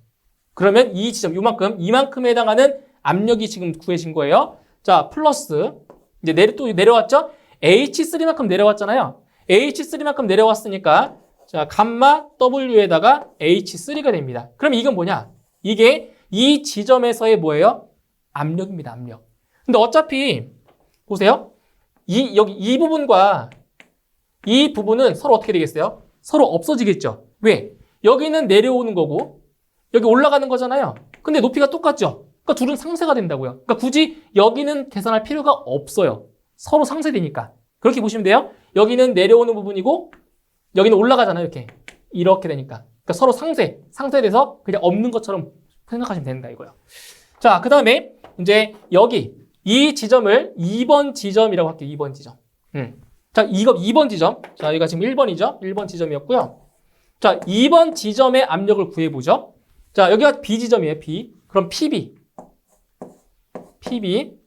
그러면 이 지점 이만큼에 해당하는 압력이 지금 구해진 거예요. 자, 플러스 이제 또 내려왔죠? H3만큼 내려왔잖아요. H3만큼 내려왔으니까 자, 감마 W에다가 H3가 됩니다. 그럼 이건 뭐냐? 이게 이 지점에서의 뭐예요? 압력입니다. 압력. 근데 어차피 보세요. 여기 이 부분과 이 부분은 서로 어떻게 되겠어요? 서로 없어지겠죠. 왜? 여기는 내려오는 거고 여기 올라가는 거잖아요. 근데 높이가 똑같죠? 그러니까 둘은 상쇄가 된다고요. 그러니까 굳이 여기는 계산할 필요가 없어요. 서로 상쇄되니까. 그렇게 보시면 돼요. 여기는 내려오는 부분이고 여기는 올라가잖아요. 이렇게 되니까. 그러니까 서로 상쇄돼서 그냥 없는 것처럼 생각하시면 된다 이거예요. 자, 그 다음에 이제 여기 이 지점을 2번 지점이라고 할게요. 2번 지점. 자, 이거 2번 지점. 자, 여기가 지금 1번이죠. 1번 지점이었고요. 자, 2번 지점의 압력을 구해보죠. 자, 여기가 B 지점이에요. B. 그럼 PB.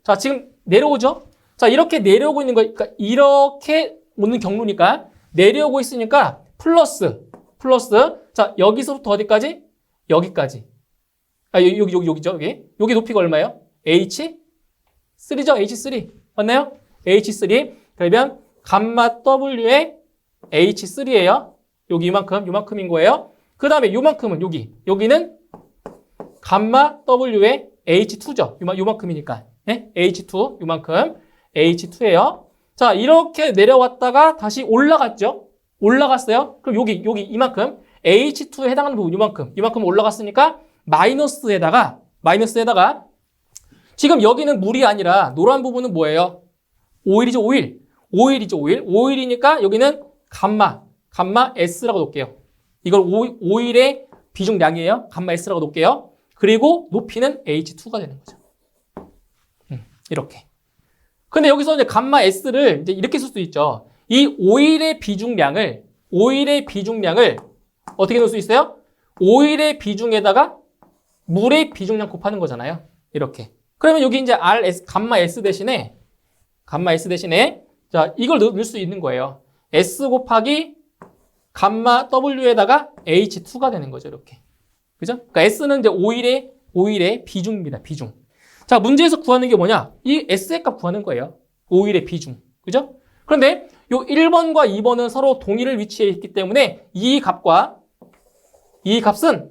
자, 지금 내려오죠? 자, 이렇게 내려오고 있는 거, 그러니까 이렇게 오는 경로니까 내려오고 있으니까 플러스. 자, 여기서부터 어디까지? 여기까지. 아, 여기죠. 여기 높이가 얼마예요? H3죠? H3. 맞나요? H3. 그러면 감마 W의 H3예요. 여기 이만큼인 거예요. 그 다음에 요만큼은 여기는 감마 W의 H2죠. 요만큼이니까. 네? H2, 요만큼. H2예요. 자, 이렇게 내려왔다가 다시 올라갔어요. 그럼 여기 이만큼. H2에 해당하는 부분 이만큼 올라갔으니까 마이너스에다가 지금 여기는 물이 아니라 노란 부분은 뭐예요? 오일이죠, 오일. 오일이니까 여기는 감마 S라고 놓을게요. 이걸 오일의 비중량이에요. 감마 S라고 놓을게요. 그리고 높이는 H2가 되는 거죠. 이렇게. 근데 여기서 이제 감마 S를 이제 이렇게 쓸 수 있죠. 이 오일의 비중량을 어떻게 넣을 수 있어요? 오일의 비중에다가 물의 비중량 곱하는 거잖아요. 이렇게. 그러면 여기 이제 감마 S 대신에 자, 이걸 넣을 수 있는 거예요. S 곱하기 감마 W에다가 H2가 되는 거죠. 이렇게. 그죠? 그러니까 S는 이제 오일의 비중입니다. 비중. 자, 문제에서 구하는 게 뭐냐? 이 S의 값 구하는 거예요. 오일의 비중. 그죠? 그런데 요 1번과 2번은 서로 동일 위치에 있기 때문에 이 값은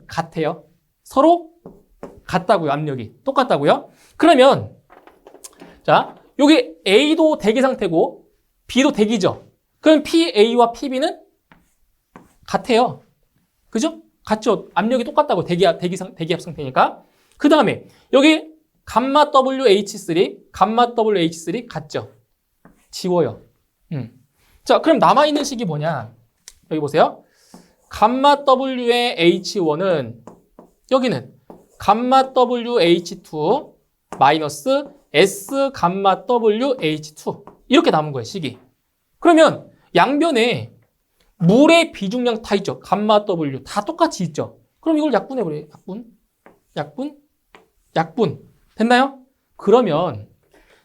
같아요. 서로 같다고요. 압력이. 똑같다고요. 그러면 자, 여기 A도 대기 상태고 B도 대기죠. 그럼 PA와 PB는 같아요. 그죠? 같죠. 압력이 똑같다고 대기압 상태니까. 그 다음에 여기 감마 WH3 같죠? 지워요. 자, 그럼 남아있는 식이 뭐냐? 여기 보세요. 감마 W의 H1은 여기는 감마 WH2 마이너스 S 감마 WH2 이렇게 남은 거예요, 식이. 그러면 양변에 물의 비중량 다 있죠. 감마 W 다 똑같이 있죠. 그럼 이걸 약분해버려요. 약분. 됐나요? 그러면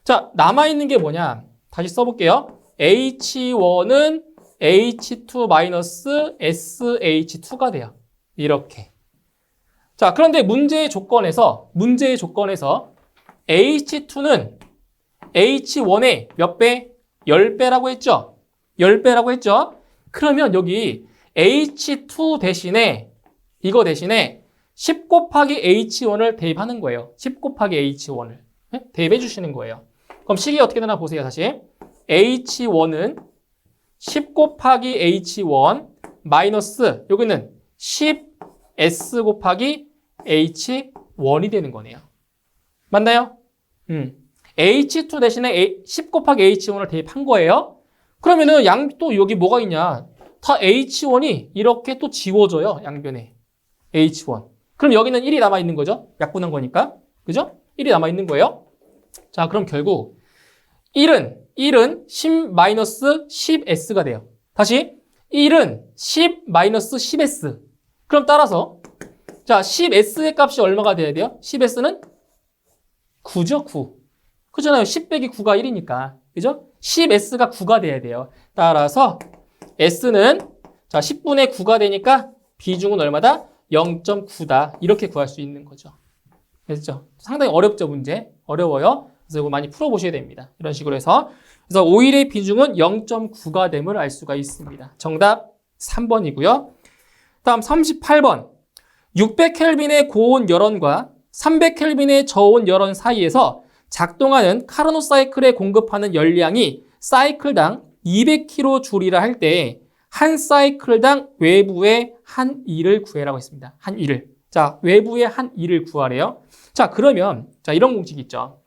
자, 남아있는 게 뭐냐? 다시 써볼게요. H1은 H2 마이너스 SH2가 돼요. 이렇게. 자, 그런데 문제의 조건에서 H2는 H1의 몇 배? 10배라고 했죠? 10배라고 했죠? 그러면 여기 H2 대신에 10 곱하기 H1을 대입하는 거예요. 10 곱하기 H1을. 네? 대입해 주시는 거예요. 그럼 식이 어떻게 되나 보세요. 다시. H1은 10 곱하기 H1 마이너스 여기는 10S 곱하기 H1이 되는 거네요. 맞나요? H2 대신에 10 곱하기 H1을 대입한 거예요. 그러면은 또 여기 뭐가 있냐? 다 H1이 이렇게 또 지워져요. 양변에. H1. 그럼 여기는 1이 남아있는 거죠? 약분한 거니까. 그죠? 1이 남아있는 거예요. 자, 그럼 결국 1은 10-10S가 돼요. 다시 1은 10-10S. 그럼 따라서 자, 10S의 값이 얼마가 돼야 돼요? 10S는 9죠, 9. 그잖아요. 10 빼기 9가 1이니까. 그죠? 10S가 9가 돼야 돼요. 따라서 S는 자, 10분의 9가 되니까 비중은 얼마다? 0.9다. 이렇게 구할 수 있는 거죠. 됐죠? 상당히 어렵죠, 문제. 어려워요. 그래서 이거 많이 풀어보셔야 됩니다. 이런 식으로 해서. 그래서 오일의 비중은 0.9가 됨을 알 수가 있습니다. 정답 3번이고요. 다음 38번. 600켈빈의 고온 열원과 300켈빈의 저온 열원 사이에서 작동하는 카르노 사이클에 공급하는 열량이 사이클당 200kJ이라 할 때 한 사이클당 외부의 한 일을 구해라고 했습니다. 한 일을. 자, 외부의 한 일을 구하래요. 자, 그러면 자, 이런 공식 있죠.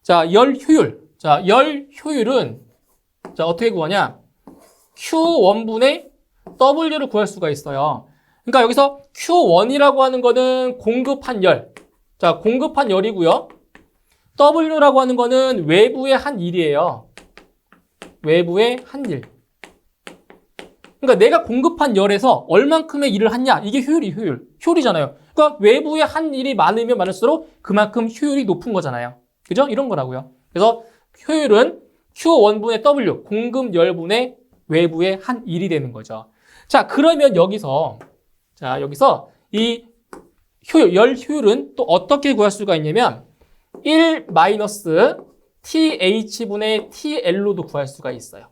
자, 열 효율. 자, 열 효율은 자, 어떻게 구하냐? Q1분의 W를 구할 수가 있어요. 그러니까 여기서 Q1이라고 하는 거는 공급한 열. 자, 공급한 열이고요. W라고 하는 거는 외부의 한 일이에요. 외부의 한 일. 그러니까 내가 공급한 열에서 얼만큼의 일을 했냐? 이게 효율이잖아요. 그러니까 외부의 한 일이 많으면 많을수록 그만큼 효율이 높은 거잖아요. 그죠? 이런 거라고요. 그래서 효율은 Q1분의 W, 공급 열분의 외부의 한 일이 되는 거죠. 자, 그러면 여기서 이 열 효율은 또 어떻게 구할 수가 있냐면 1 마이너스 TH분의 TL로도 구할 수가 있어요.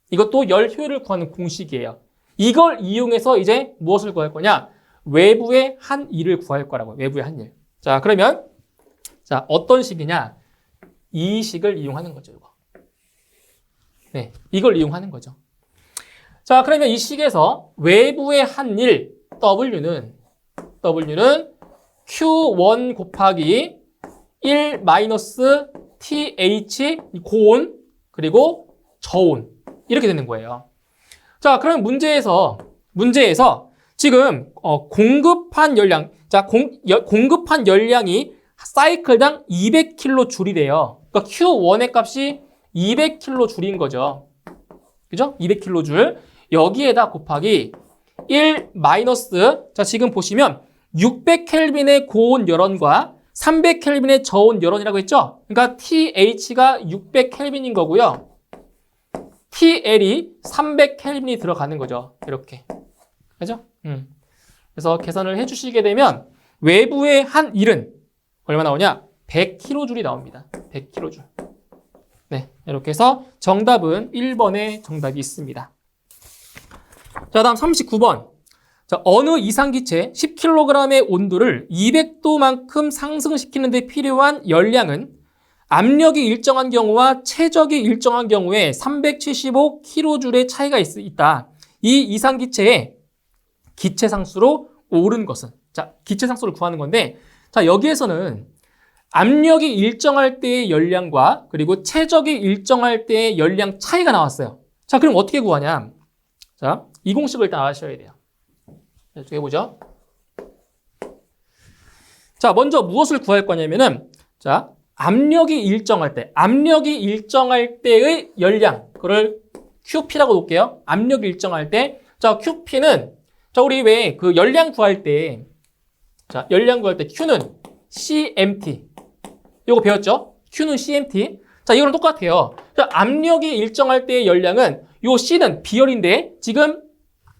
이것도 열 효율을 구하는 공식이에요. 이걸 이용해서 이제 무엇을 구할 거냐? 외부의 한 일을 구할 거라고요. 외부의 한 일. 자, 그러면 자, 어떤 식이냐? 이 식을 이용하는 거죠, 이거. 네, 이걸 이용하는 거죠. 자, 그러면 이 식에서 외부의 한 일, W는 Q1 곱하기 1 마이너스 TH 고온 그리고 저온 이렇게 되는 거예요. 자, 그럼 문제에서 지금 공급한 열량, 자, 공급한 열량이 사이클당 200kJ이래요. 그러니까 Q1의 값이 200kJ 거죠. 그죠? 200kJ. 여기에다 곱하기 1 마이너스, 자, 지금 보시면 600켈빈의 고온 열원과 300켈빈의 저온 열원이라고 했죠? 그러니까 TH가 600켈빈인 거고요. TL이 300켈빈이 들어가는 거죠. 이렇게. 그죠? 그래서 계산을 해주시게 되면 외부의 한 일은 얼마 나오냐? 100kJ이 나옵니다. 100kJ. 네, 이렇게 해서 정답은 1번에 정답이 있습니다. 자, 다음 39번. 자, 어느 이상기체 10kg의 온도를 200도만큼 상승시키는 데 필요한 열량은 압력이 일정한 경우와 최적이 일정한 경우에 375kJ의 차이가 있다. 이 이상기체의 기체상수로 옳은 것은? 자, 기체상수를 구하는 건데, 자, 여기에서는 압력이 일정할 때의 열량과 그리고 최적이 일정할 때의 열량 차이가 나왔어요. 자, 그럼 어떻게 구하냐? 자, 이 공식을 일단 아셔야 돼요. 이렇게 해보죠. 자, 먼저 무엇을 구할 거냐면은, 자, 압력이 일정할 때의 열량, 그걸 QP라고 놓을게요. 압력이 일정할 때, 자, QP는, 자, 우리 왜 그 열량 구할 때, 자, 열량 구할 때 Q는 CMT. 이거 배웠죠? Q는 CMT. 자, 이거랑 똑같아요. 자, 압력이 일정할 때의 열량은 요 C는 비열인데 지금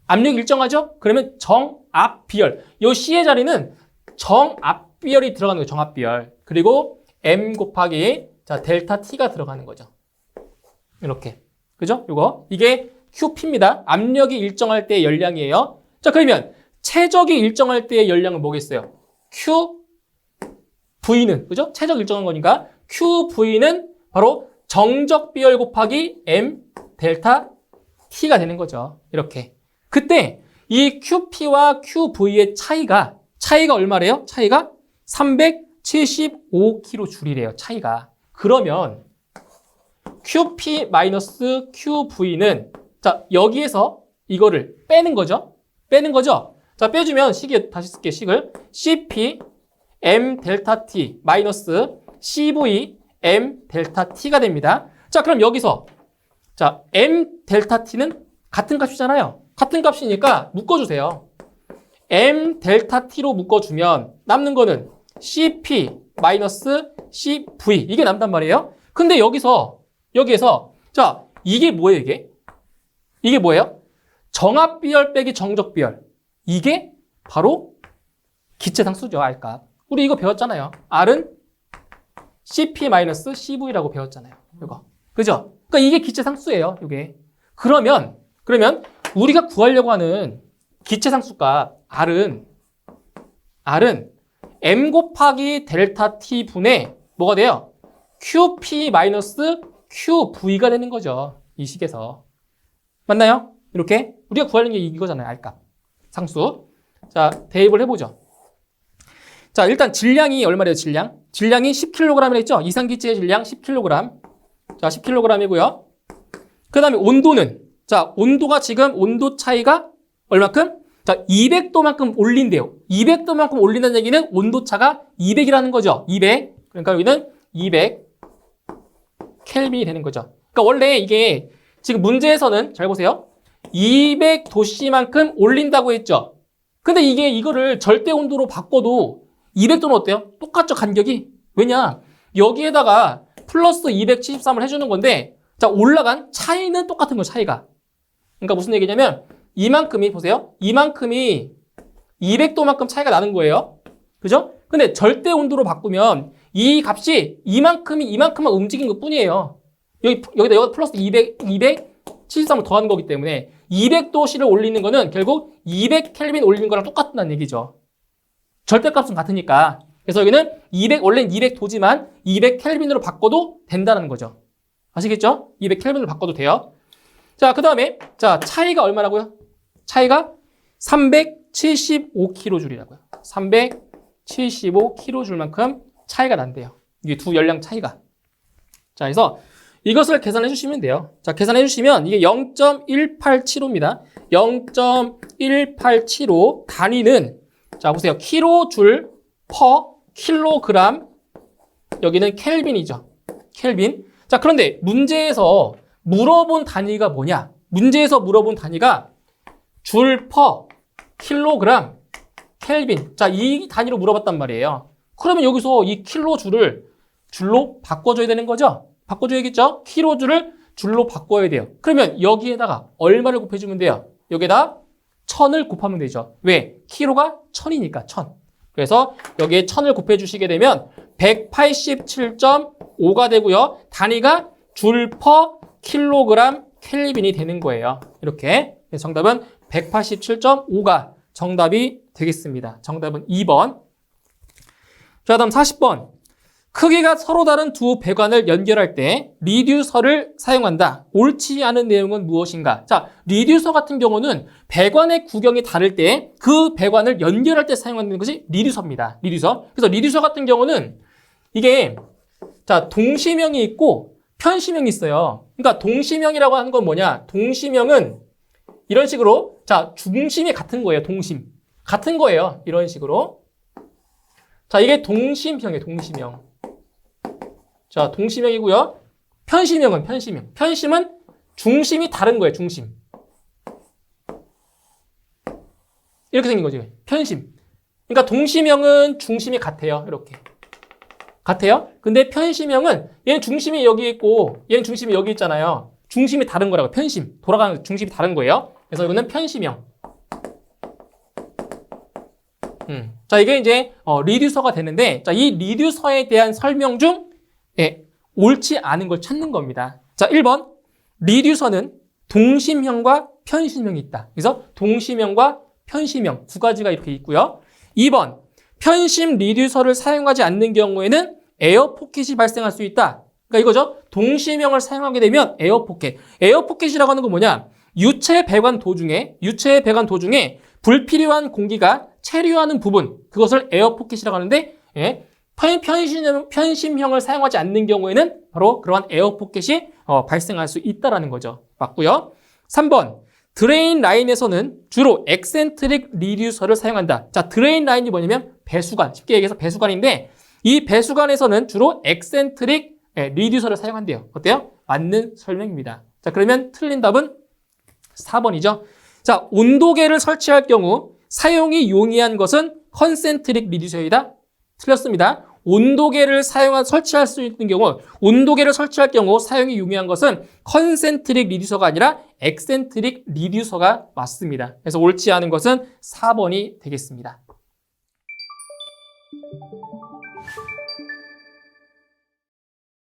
압력이 일정하죠? 그러면 정압비열. 요 C의 자리는 정압비열이 들어가는 거예요. 정압비열. 그리고 M 곱하기 자, 델타 T가 들어가는 거죠. 이렇게. 그죠? 이게 QP입니다. 압력이 일정할 때의 열량이에요. 자, 그러면 최적이 일정할 때의 열량은 뭐겠어요? QV는, 그죠? 최적 일정한 거니까 QV는 바로 정적 비열 곱하기 M 델타 T가 되는 거죠. 이렇게. 그때 이 QP와 QV의 차이가 얼마래요? 차이가 375kJ이래요. 차이가. 그러면 QP-QV는 자, 여기에서 이거를 빼는 거죠. 자, 빼주면 식이 다시 쓸게요. 식을 CP M 델타 T 마이너스 CV M 델타 T가 됩니다. 자, 그럼 여기서 자, M 델타 T는 같은 값이잖아요. 같은 값이니까 묶어주세요. M 델타 T로 묶어주면 남는 거는 CP 마이너스 CV 이게 남단 말이에요. 근데 여기에서 자, 이게 뭐예요, 이게? 이게 뭐예요? 정압비열 빼기 정적비열. 이게 바로 기체상수죠, R값. 우리 이거 배웠잖아요. R은 CP-CV라고 배웠잖아요. 이거. 그죠? 그러니까 이게 기체상수예요, 이게. 그러면 우리가 구하려고 하는 기체상수값 R은 M 곱하기 델타 T 분의 뭐가 돼요? QP-QV가 되는 거죠. 이 식에서. 맞나요? 이렇게? 우리가 구하는 게 이거잖아요. R값. 상수. 자, 대입을 해보죠. 자, 일단 질량이 얼마래요, 질량? 질량이 10kg이라 했죠? 이산기체의 질량 10kg. 자, 10kg이고요. 그 다음에 온도는, 자, 온도가 지금 온도 차이가 얼마큼? 자, 200도만큼 올린대요. 200도만큼 올린다는 얘기는 온도 차가 200이라는 거죠. 200. 그러니까 여기는 200 켈빈이 되는 거죠. 그러니까 원래 이게 지금 문제에서는 잘 보세요. 200도씨만큼 올린다고 했죠. 근데 이거를 절대 온도로 바꿔도 200도는 어때요? 똑같죠, 간격이? 왜냐? 여기에다가 플러스 273을 해주는 건데, 자, 올라간 차이는 똑같은 거예요, 차이가. 그러니까 무슨 얘기냐면, 이만큼이, 보세요. 이만큼이 200도만큼 차이가 나는 거예요. 그죠? 근데 절대 온도로 바꾸면 이 값이 이만큼만 움직인 것 뿐이에요. 여기다 플러스 273을 더하는 거기 때문에 200도씨를 올리는 거는 결국 200켈빈 올리는 거랑 똑같다는 얘기죠. 절대값은 같으니까. 그래서 여기는 원래는 200도지만 200켈빈으로 바꿔도 된다는 거죠. 아시겠죠? 200켈빈으로 바꿔도 돼요. 자, 그 다음에, 자, 차이가 얼마라고요? 차이가 375kJ이라고요. 375kJ만큼 차이가 난대요. 이게 두 열량 차이가. 자, 그래서 이것을 계산해 주시면 돼요. 자, 계산해 주시면 이게 0.187호입니다. 0.187호 단위는, 자, 보세요. kJ per 킬로그램. 여기는 켈빈이죠. 켈빈. 자, 그런데 문제에서 물어본 단위가 뭐냐? 문제에서 물어본 단위가 줄 퍼 킬로그램 켈빈. 자, 이 단위로 물어봤단 말이에요. 그러면 여기서 이 킬로줄을 줄로 바꿔줘야 되는 거죠? 바꿔줘야겠죠? 킬로줄을 줄로 바꿔야 돼요. 그러면 여기에다가 얼마를 곱해주면 돼요? 여기에다 1000을 곱하면 되죠. 왜? 킬로가 1000이니까 1000. 그래서 여기에 1000을 곱해주시게 되면 187.5가 되고요. 단위가 줄 퍼 킬로그램 켈빈이 되는 거예요. 이렇게. 그래서 정답은 187.5가 정답이 되겠습니다. 정답은 2번. 자, 다음 40번. 크기가 서로 다른 두 배관을 연결할 때 리듀서를 사용한다. 옳지 않은 내용은 무엇인가? 자, 리듀서 같은 경우는 배관의 구경이 다를 때 그 배관을 연결할 때 사용하는 것이 리듀서입니다. 리듀서. 그래서 리듀서 같은 경우는 이게, 자, 동시명이 있고 편시명이 있어요. 그러니까 동시명이라고 하는 건 뭐냐? 동시명은 이런 식으로, 자, 중심이 같은 거예요. 동심. 같은 거예요. 이런 식으로. 자, 이게 동심형이에요. 동시명. 자, 동시명이고요. 편시명은 편시명. 편심은 중심이 다른 거예요. 중심. 이렇게 생긴 거죠. 편심. 그러니까 동시명은 중심이 같아요. 이렇게. 같아요. 근데 편시명은 얘는 중심이 여기 있고 얘는 중심이 여기 있잖아요. 중심이 다른 거라고. 편심. 돌아가는 중심이 다른 거예요. 그래서 이거는 편시명. 자, 이게 이제 리듀서가 되는데, 자, 이 리듀서에 대한 설명 중 옳지 않은 걸 찾는 겁니다. 자, 1번. 리듀서는 동심형과 편심형이 있다. 그래서 동심형과 편심형 두 가지가 이렇게 있고요. 2번. 편심 리듀서를 사용하지 않는 경우에는 에어포켓이 발생할 수 있다. 그러니까 이거죠. 동심형을 사용하게 되면 에어포켓. 에어포켓이라고 하는 건 뭐냐? 유체 배관 도중에 불필요한 공기가 체류하는 부분, 그것을 에어포켓이라고 하는데, 편심형을 사용하지 않는 경우에는 바로 그러한 에어포켓이 발생할 수 있다는 거죠. 맞고요. 3번. 드레인 라인에서는 주로 엑센트릭 리듀서를 사용한다. 자, 드레인 라인이 뭐냐면 배수관, 쉽게 얘기해서 배수관인데, 이 배수관에서는 주로 엑센트릭 리듀서를 사용한대요. 어때요? 맞는 설명입니다. 자, 그러면 틀린 답은 4번이죠. 자, 온도계를 설치할 경우 사용이 용이한 것은 컨센트릭 리듀서이다. 틀렸습니다. 온도계를 설치할 수 있는 경우, 온도계를 설치할 경우 사용이 용이한 것은 컨센트릭 리듀서가 아니라 엑센트릭 리듀서가 맞습니다. 그래서 옳지 않은 것은 4번이 되겠습니다.